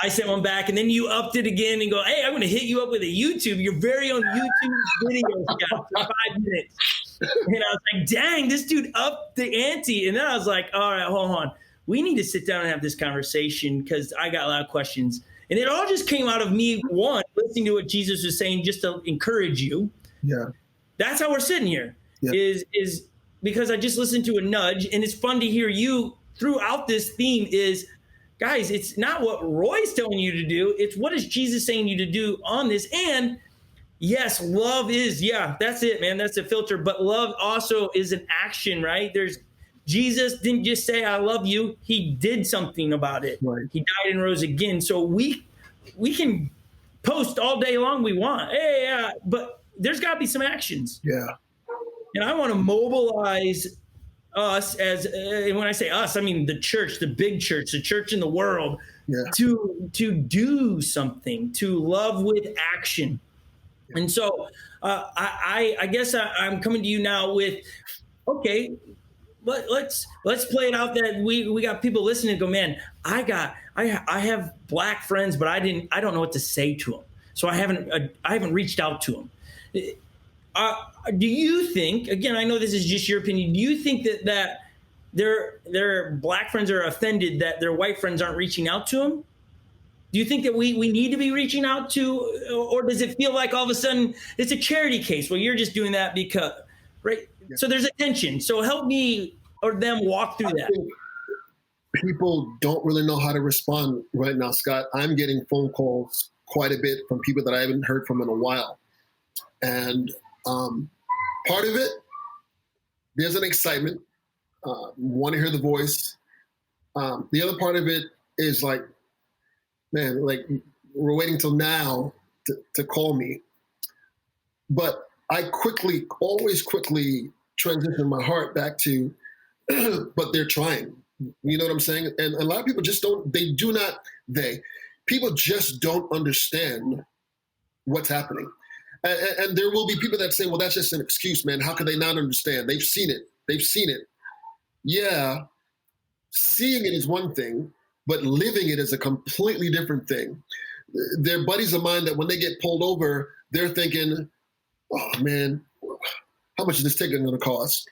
I sent one back, and then you upped it again and go, hey, I'm going to hit you up with a your very own YouTube video, Scott, for 5 minutes. And I was like, dang, this dude upped the ante. And then I was like, all right, hold on. We need to sit down and have this conversation, because I got a lot of questions. And it all just came out of me, one, listening to what Jesus was saying just to encourage you. Yeah. That's how we're sitting here, yeah. is because I just listened to a nudge, and it's fun to hear you throughout this theme is, guys, it's not what Roy's telling you to do. It's what is Jesus saying you to do on this. And yes, love is, yeah, that's it, man. That's a filter. But love also is an action, right? Jesus didn't just say, I love you. He did something about it. Right. He died and rose again. So we can post all day long we want. Hey, but there's got to be some actions. Yeah. And I want to mobilize us as, and when I say us, I mean the church, the big church, the church in the world, to do something, to love with action. And so I guess I'm coming to you now with, okay, let's play it out that we got people listening and go, man, I have Black friends, but I don't know what to say to them. So I haven't reached out to them. Do you think, again, I know this is just your opinion, do you think that their Black friends are offended that their white friends aren't reaching out to them? Do you think that we need to be reaching out to, or does it feel like all of a sudden it's a charity case where you're just doing that because, right? Yeah. So there's a tension. So help me or them walk through that. People don't really know how to respond right now, Scott. I'm getting phone calls quite a bit from people that I haven't heard from in a while. And part of it, there's an excitement, want to hear the voice. The other part of it is like, man, like we're waiting till now to call me. But I always quickly transition my heart back to, but they're trying. You know what I'm saying? And a lot of people just people just don't understand what's happening. And there will be people that say, well, that's just an excuse, man. How can they not understand? They've seen it. Yeah, seeing it is one thing, but living it is a completely different thing. They're buddies of mine that when they get pulled over, they're thinking, oh, man, how much is this ticket going to cost?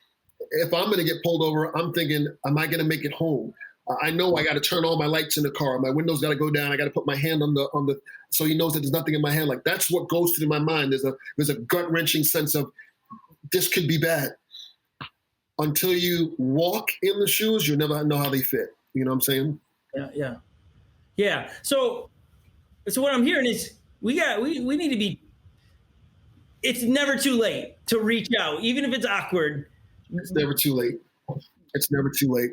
If I'm going to get pulled over, I'm thinking, am I going to make it home? I know I got to turn all my lights in the car. My windows got to go down. I got to put my hand on the, so he knows that there's nothing in my hand. Like that's what goes through my mind. There's a gut wrenching sense of this could be bad. Until you walk in the shoes, you'll never know how they fit. You know what I'm saying? Yeah. So what I'm hearing is we need to be. It's never too late to reach out, even if it's awkward. It's never too late. It's never too late.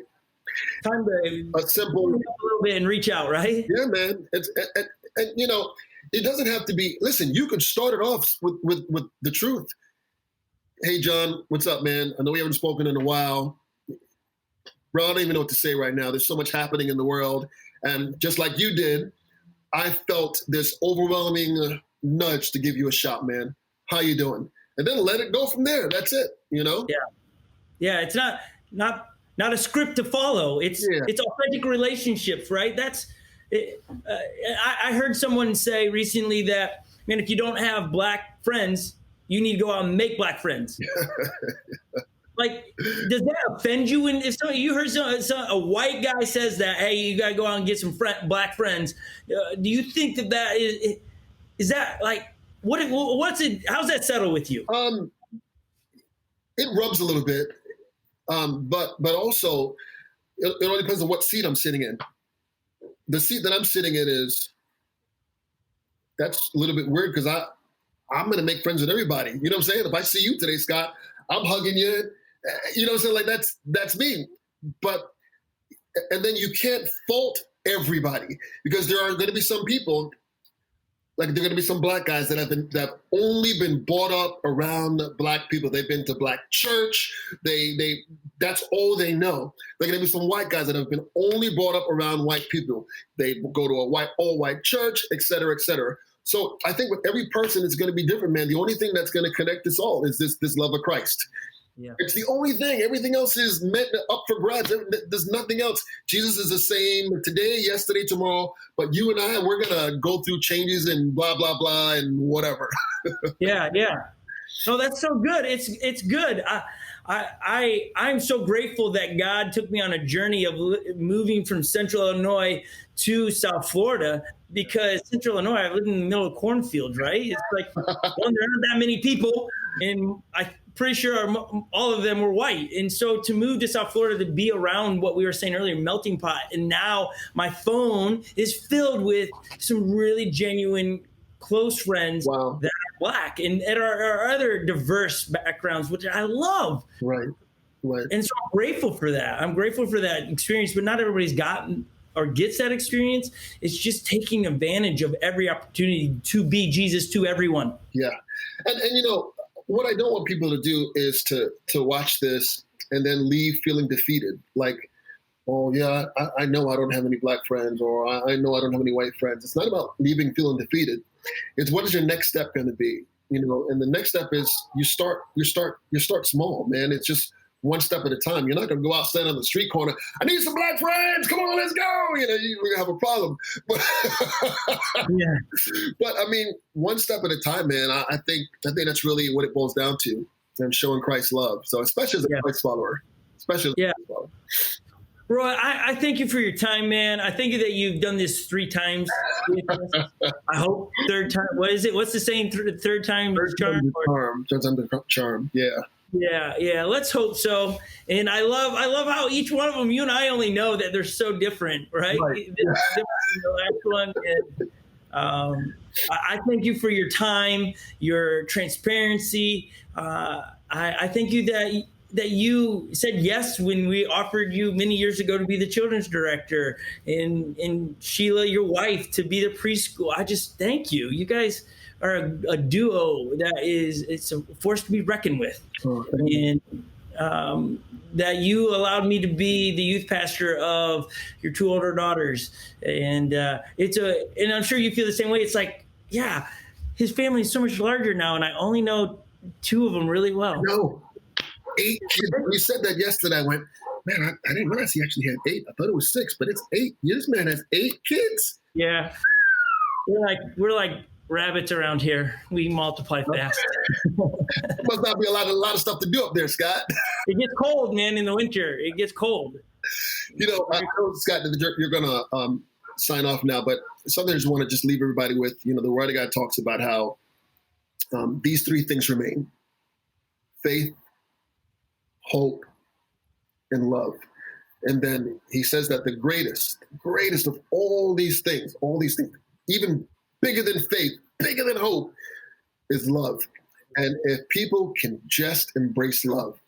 Time to A simple, a little bit and reach out, right? yeah, man. It's and you know, it doesn't have to be. Listen, you could start it off with the truth. Hey, John, what's up, man? I know we haven't spoken in a while. Bro, I don't even know what to say right now. There's so much happening in the world, and just like you did, I felt this overwhelming nudge to give you a shot, man. How you doing? And then let it go from there. That's it. You know? Yeah. It's not a script to follow. It's authentic relationships, right? That's it. I heard someone say recently that, man, if you don't have black friends, you need to go out and make black friends. Like, does that offend you? And if you heard a white guy says that, hey, you got to go out and get some black friends, do you think that is that like, what's it? How's that settle with you? It rubs a little bit, but also it all depends on what seat I'm sitting in. The seat that I'm sitting in that's a little bit weird because I'm going to make friends with everybody. You know what I'm saying? If I see you today, Scott, I'm hugging you. You know what I'm saying? Like that's me. And then you can't fault everybody because there are going to be some people. Like there are going to be some black guys that have only been brought up around black people. They've been to black church. That's all they know. There are going to be some white guys that have been only brought up around white people. They go to a all white church, et cetera, et cetera. So I think with every person, it's going to be different, man. The only thing that's going to connect us all is this love of Christ. Yeah. It's the only thing. Everything else is up for grabs. There's nothing else. Jesus is the same today, yesterday, tomorrow. But you and I, we're going to go through changes and blah, blah, blah, and whatever. Yeah. No, that's so good. It's good. I'm so grateful that God took me on a journey of moving from Central Illinois to South Florida, because Central Illinois, I live in the middle of cornfields, right? It's like, well, there aren't that many people, and I'm pretty sure all of them were white. And so to move to South Florida, to be around what we were saying earlier, melting pot, and now my phone is filled with some really genuine close friends that are black and are other diverse backgrounds, which I love. Right. And so I'm grateful for that. I'm grateful for that experience, but not everybody's gotten or gets that experience. It's just taking advantage of every opportunity to be Jesus to everyone. Yeah. And you know, what I don't want people to do is to watch this and then leave feeling defeated. Like, oh yeah, I know I don't have any black friends, or I know I don't have any white friends. It's not about leaving feeling defeated. It's what is your next step going to be? You know, and the next step is you start small, man. It's just one step at a time. You're not going to go out, stand on the street corner. I need some black friends. Come on, let's go. You know, you're going to have a problem. But, but I mean, one step at a time, man. I think that's really what it boils down to, and showing Christ's love. So especially as a Christ follower, Christ follower. Roy, I thank you for your time, man. I thank you that you've done this 3 times. I hope third time. What is it? What's the saying? Third time charm? Third time charm. Yeah. Yeah. Let's hope so. And I love how each one of them, you and I only know that they're so different, right? The last one. And, I thank you for your time, your transparency. I thank you that you said yes when we offered you many years ago to be the children's director, and Sheila, your wife, to be the preschool. I just thank you. You guys are a duo it's a force to be reckoned with. And that you allowed me to be the youth pastor of your 2 older daughters. And and I'm sure you feel the same way. It's like, yeah, his family is so much larger now, and I only know 2 of them really well. No. 8 kids. When you said that yesterday, I went, man, I didn't realize he actually had 8. I thought it was 6, but it's 8. This man has 8 kids. Yeah. We're like rabbits around here. We multiply fast. Must not be a lot of stuff to do up there, Scott. It gets cold, man, in the winter. It gets cold. You know, I know, Scott, you're going to sign off now, but something I just want to just leave everybody with. You know, the Word of God talks about how these 3 things remain: faith, hope, and love. And then he says that the greatest of all these things, even bigger than faith, bigger than hope is love. And if people can just embrace love,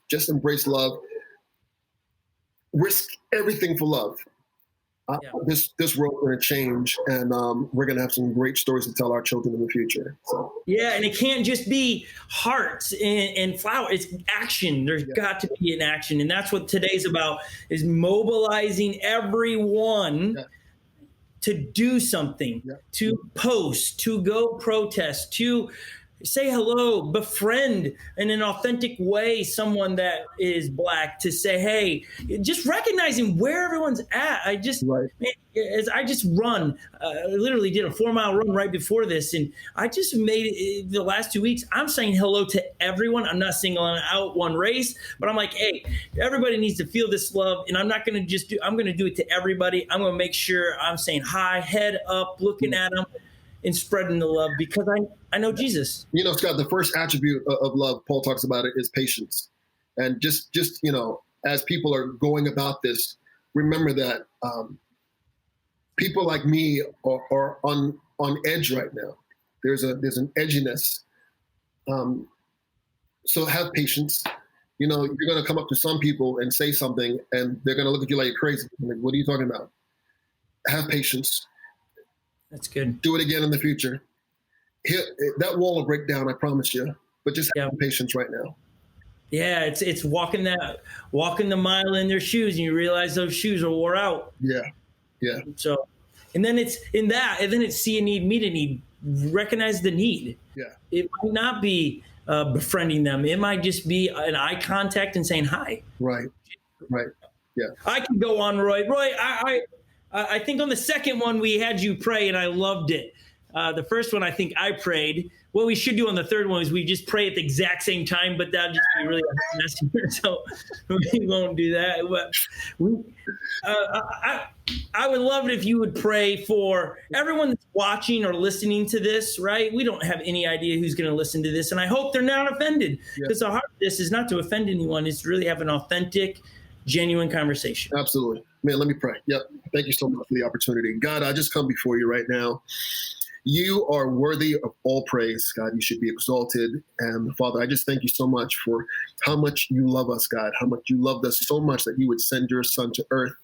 risk everything for love, this world's going to change, and we're going to have some great stories to tell our children in the future. So. Yeah, and it can't just be hearts and flowers. It's action. There's got to be an action, and that's what today's about, is mobilizing everyone to do something, to post, to go protest, to say hello, befriend in an authentic way someone that is Black, to say, hey, just recognizing where everyone's at. I just run, literally did a 4-mile run right before this, and I just made it the last 2 weeks. I'm saying hello to everyone. I'm not singling out one race, but I'm like, hey, everybody needs to feel this love, and I'm not going to I'm going to do it to everybody. I'm going to make sure I'm saying hi, head up, looking at them, and spreading the love, because I know Jesus. You know, Scott, the first attribute of love, Paul talks about it, is patience. And just you know, as people are going about this, remember that people like me are on edge right now. There's an edginess. So have patience. You know, you're going to come up to some people and say something, and they're going to look at you like you're crazy. Like, what are you talking about? Have patience. That's good. Do it again in the future. That wall will break down, I promise you. But just have patience right now. Yeah, it's walking the mile in their shoes, and you realize those shoes are wore out. Yeah. So, and then it's see a need, meet a need, recognize the need. Yeah. It might not be befriending them. It might just be an eye contact and saying hi. Right. Yeah. I can go on, Roy. I think on the second one we had you pray, and I loved it. The first one, I think I prayed. What we should do on the third one is we just pray at the exact same time, but that'd just be really messy. So we won't do that. But I would love it if you would pray for everyone that's watching or listening to this, right? We don't have any idea who's going to listen to this, and I hope they're not offended, because the heart of this is not to offend anyone. It's to really have an authentic, genuine conversation. Absolutely. Man, let me pray. Yep. Thank you so much for the opportunity. God, I just come before you right now. You are worthy of all praise, God. You should be exalted. And Father, I just thank you so much for how much you love us, God, how much you loved us so much that you would send your son to earth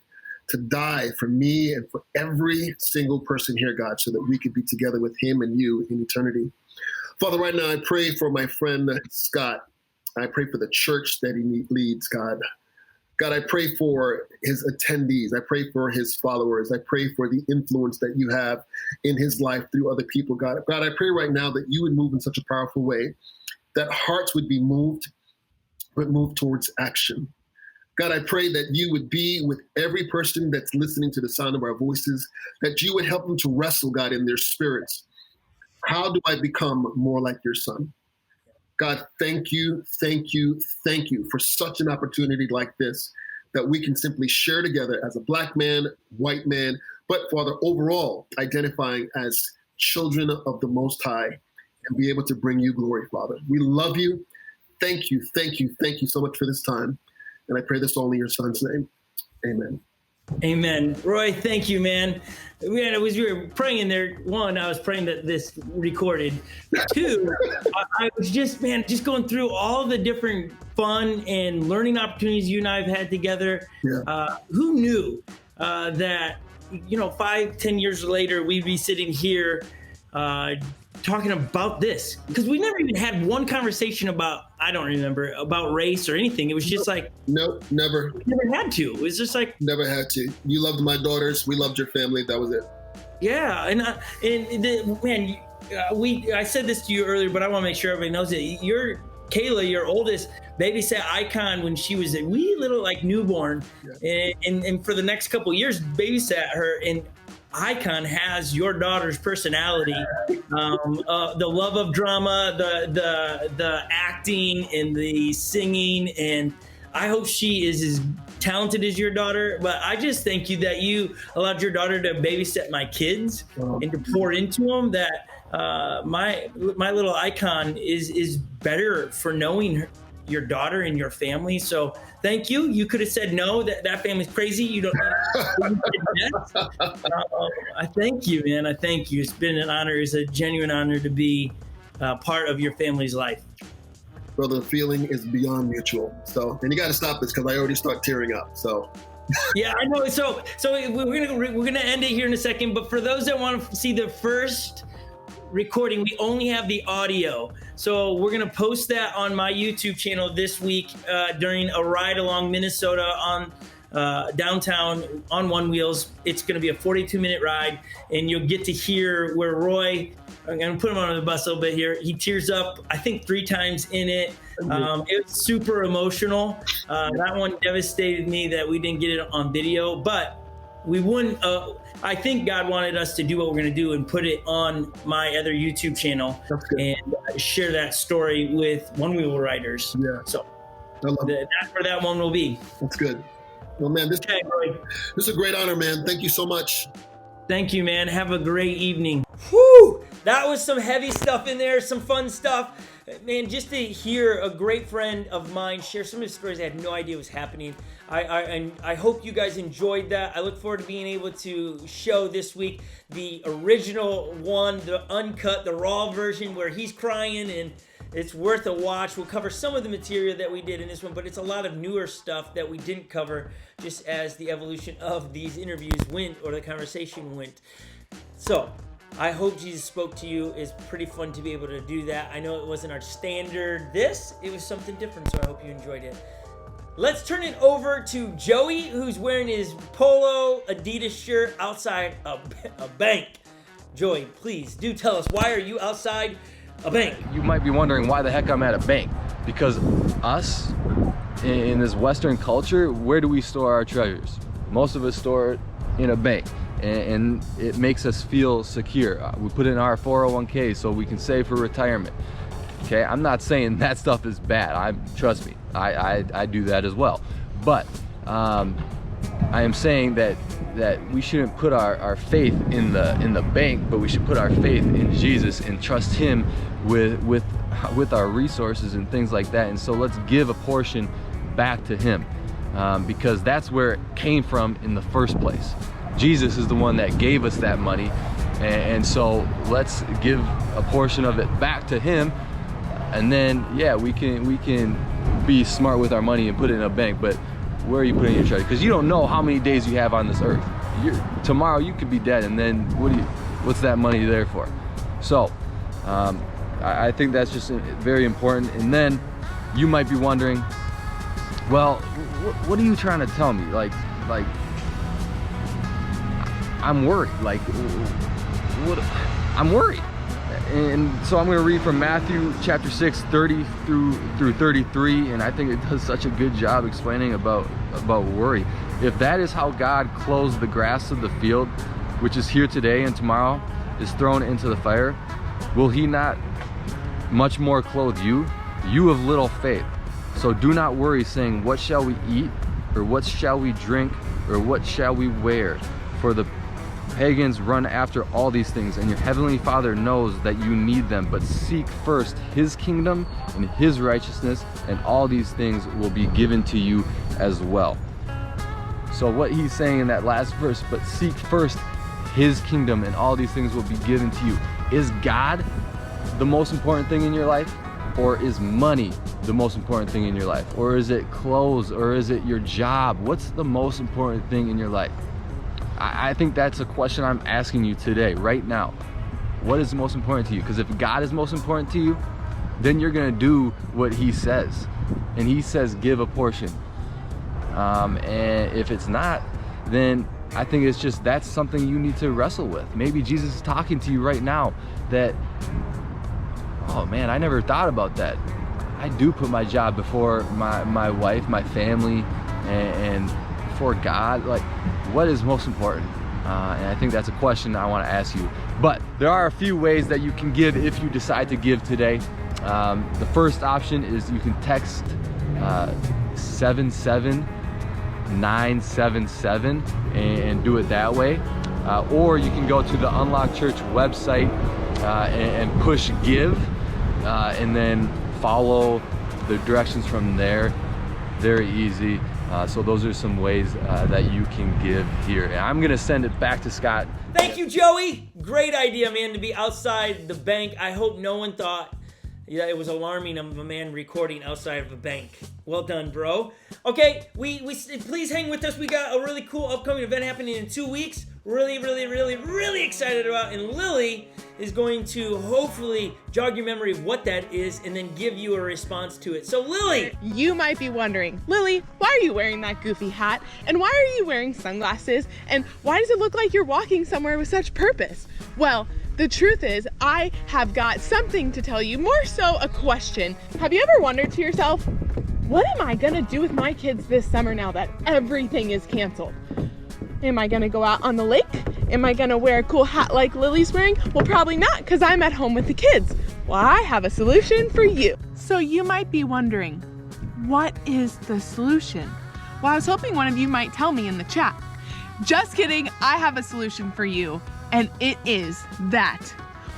to die for me and for every single person here, God, so that we could be together with him and you in eternity. Father, right now I pray for my friend Scott. I pray for the church that he leads, God. God, I pray for his attendees. I pray for his followers. I pray for the influence that you have in his life through other people, God. God, I pray right now that you would move in such a powerful way that hearts would be moved, but move towards action. God, I pray that you would be with every person that's listening to the sound of our voices, that you would help them to wrestle, God, in their spirits. How do I become more like your son? God, thank you for such an opportunity like this, that we can simply share together as a Black man, white man, but Father, overall, identifying as children of the Most High, and be able to bring you glory, Father. We love you. Thank you so much for this time. And I pray this all in your son's name. Amen. Amen. Roy, thank you, man. We were praying there. One, I was praying that this recorded. Two, I was just going through all the different fun and learning opportunities you and I have had together. Yeah. Who knew that, 5-10 years later, we'd be sitting here talking about this? Because we never even had one conversation about race or anything. It was just like, nope, never. We never had to. It was just like, never had to. You loved my daughters. We loved your family. That was it. Yeah, I said this to you earlier, but I want to make sure everybody knows it. Kayla, your oldest, babysat Icon when she was a wee little newborn, and for the next couple of years babysat her. And Icon has your daughter's personality, the love of drama, the acting and the singing, and I hope she is as talented as your daughter. But I just thank you that you allowed your daughter to babysit my kids and to pour into them. That my little Icon is better for knowing your daughter and your family. So thank you. You could have said no, that family's crazy. You don't need yes. I thank you, man. I thank you. It's been an honor. It's a genuine honor to be part of your family's life. Brother, the feeling is beyond mutual. So, and you got to stop this because I already start tearing up. So. Yeah, I know. So we're gonna end it here in a second. But for those that want to see the first recording, we only have the audio. So we're gonna post that on my YouTube channel this week during a ride along Minnesota on downtown on One Wheels. It's gonna be a 42-minute ride, and you'll get to hear where Roy. I'm gonna put him on the bus a little bit here. He tears up, I think, 3 times in it. It was super emotional. That one devastated me that we didn't get it on video, but we wouldn't. I think God wanted us to do what we're gonna do and put it on my other YouTube channel and share that story with One Wheel riders. Yeah. So that's where that one will be. That's good. Well, man, this is a great honor, man. Thank you so much. Thank you, man. Have a great evening. Whew! That was some heavy stuff in there, some fun stuff. Man, just to hear a great friend of mine share some of his stories, I had no idea was happening. I hope you guys enjoyed that. I look forward to being able to show this week the original one, the uncut, the raw version where he's crying, and it's worth a watch. We'll cover some of the material that we did in this one, but it's a lot of newer stuff that we didn't cover just as the evolution of these interviews went, or the conversation went. So, I hope Jesus spoke to you. It's pretty fun to be able to do that. I know it wasn't our standard it was something different, so I hope you enjoyed it. Let's turn it over to Joey, who's wearing his polo Adidas shirt outside a bank. Joey, please do tell us, why are you outside a bank? You might be wondering why the heck I'm at a bank. Because us, in this Western culture, where do we store our treasures? Most of us store it in a bank. And it makes us feel secure. We put it in our 401k so we can save for retirement. Okay, I'm not saying that stuff is bad. Trust me, I do that as well. But I am saying that we shouldn't put our faith in the bank, but we should put our faith in Jesus and trust Him with our resources and things like that. And so let's give a portion back to Him because that's where it came from in the first place. Jesus is the one that gave us that money, and so let's give a portion of it back to Him, and then we can be smart with our money and put it in a bank. But where are you putting your treasure? Because you don't know how many days you have on this earth. Tomorrow you could be dead, and then what's that money there for? So I think that's just very important. And then you might be wondering, well, what are you trying to tell me? Like I'm worried. Like, what? I'm worried. And so I'm going to read from Matthew chapter 6, 30 through 33, and I think it does such a good job explaining about worry. If that is how God clothes the grass of the field, which is here today and tomorrow is thrown into the fire, will He not much more clothe you, you of little faith? So do not worry, saying, what shall we eat, or what shall we drink, or what shall we wear? For the pagans run after all these things, and your heavenly Father knows that you need them. But seek first His kingdom and His righteousness, and all these things will be given to you as well. So what he's saying in that last verse, but seek first His kingdom and all these things will be given to you. Is God the most important thing in your life? Or is money the most important thing in your life? Or is it clothes? Or is it your job? What's the most important thing in your life? I think that's a question I'm asking you today, right now. What is most important to you? Because if God is most important to you, then you're gonna do what He says. And He says give a portion. And if it's not, then I think it's just, that's something you need to wrestle with. Maybe Jesus is talking to you right now that, oh man, I never thought about that. I do put my job before my wife, my family, and before God. Like, what is most important? And I think that's a question I want to ask you. But there are a few ways that you can give if you decide to give today. The first option is you can text 77977 and do it that way. Or you can go to the Unlock Church website and push give, and then follow the directions from there, very easy. So those are some ways that you can give here. And I'm gonna send it back to Scott. Thank you, Joey. Great idea, man, to be outside the bank. I hope no one thought it was alarming of a man recording outside of a bank. Well done, bro. Okay, we please hang with us. We got a really cool upcoming event happening in 2 weeks. Really excited about, and Lily is going to hopefully jog your memory of what that is and then give you a response to it. So Lily! You might be wondering, Lily, why are you wearing that goofy hat? And why are you wearing sunglasses? And why does it look like you're walking somewhere with such purpose? Well, the truth is, I have got something to tell you, more so a question. Have you ever wondered to yourself, what am I gonna do with my kids this summer now that everything is canceled? Am I gonna go out on the lake? Am I gonna wear a cool hat like Lily's wearing? Well, probably not, because I'm at home with the kids. Well, I have a solution for you. So you might be wondering, what is the solution? Well, I was hoping one of you might tell me in the chat. Just kidding, I have a solution for you, and it is that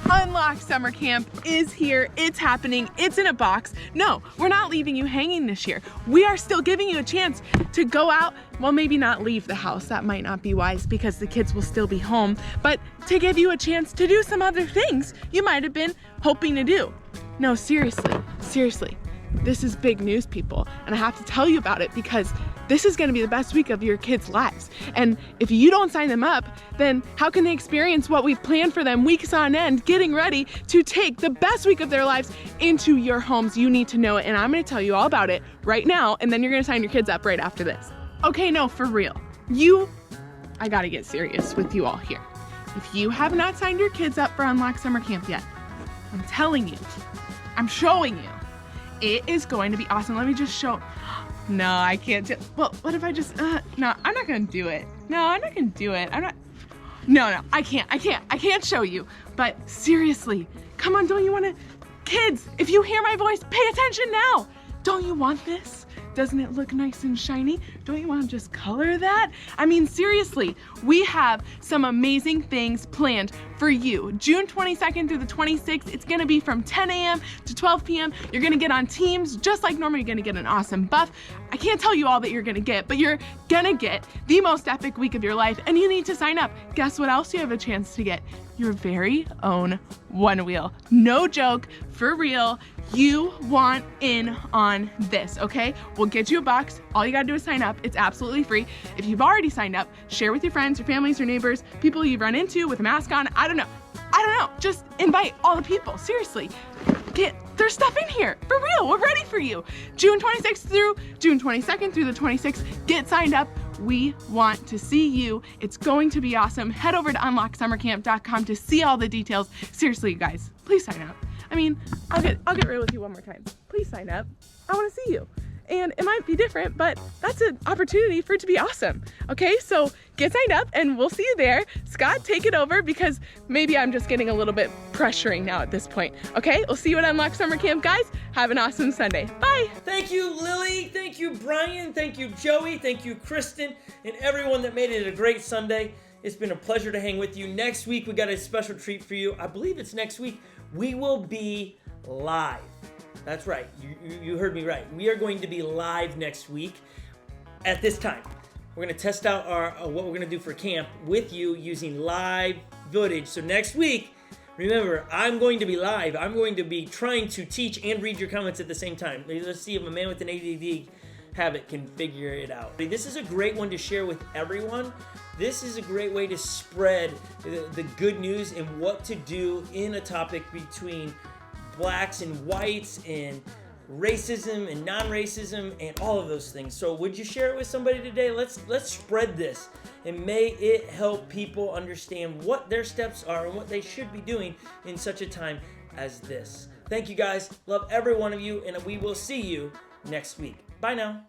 Unlock Summer Camp is here. It's happening. It's in a box. No, we're not leaving you hanging this year. We are still giving you a chance to go out. Well, maybe not leave the house. That might not be wise because the kids will still be home, but to give you a chance to do some other things you might have been hoping to do. No, seriously. This is big news, people, and I have to tell you about it because this is going to be the best week of your kids' lives. And if you don't sign them up, then how can they experience what we've planned for them weeks on end, getting ready to take the best week of their lives into your homes? You need to know it, and I'm going to tell you all about it right now, and then you're going to sign your kids up right after this. Okay, no, for real. I got to get serious with you all here. If you have not signed your kids up for Unlock Summer Camp yet, I'm telling you, I'm showing you, it is going to be awesome. Let me just show. No, I can't do. Well, what if I just, no, I'm not gonna do it. No, I'm not gonna do it. No, I can't show you. But seriously, come on, don't you wanna, kids, if you hear my voice, pay attention now. Don't you want this? Doesn't it look nice and shiny? Don't you want to just color that? I mean, seriously, we have some amazing things planned for you. June 22nd through the 26th, it's gonna be from 10 a.m. to 12 p.m. You're gonna get on teams, just like normal. You're gonna get an awesome buff. I can't tell you all that you're gonna get, but you're gonna get the most epic week of your life, and you need to sign up. Guess what else you have a chance to get? Your very own One Wheel. No joke, for real. You want in on this, okay? We'll get you a box. All you gotta do is sign up. It's absolutely free. If you've already signed up, share with your friends, your families, your neighbors, people you've run into with a mask on. I don't know. Just invite all the people. Seriously. There's stuff in here. For real. We're ready for you. June 26th through June 22nd through the 26th. Get signed up. We want to see you. It's going to be awesome. Head over to unlocksummercamp.com to see all the details. Seriously, you guys, please sign up. I mean, I'll get real with you one more time. Please sign up. I want to see you. And it might be different, but that's an opportunity for it to be awesome. Okay, so get signed up and we'll see you there. Scott, take it over because maybe I'm just getting a little bit pressuring now at this point. Okay, we'll see you at Unlock Summer Camp, guys. Have an awesome Sunday. Bye. Thank you, Lily. Thank you, Brian. Thank you, Joey. Thank you, Kristen, and everyone that made it a great Sunday. It's been a pleasure to hang with you. Next week, we got a special treat for you. I believe it's next week. We will be live. That's right. You heard me right. We are going to be live next week at this time. We're going to test out what we're going to do for camp with you using live footage. So next week, remember, I'm going to be live. I'm going to be trying to teach and read your comments at the same time. Let's see if a man with an ADD habit can figure it out. This is a great one to share with everyone. This is a great way to spread the good news and what to do in a topic between blacks and whites and racism and non-racism and all of those things. So would you share it with somebody today? Let's spread this and may it help people understand what their steps are and what they should be doing in such a time as this. Thank you guys. Love every one of you, and we will see you next week. Bye now.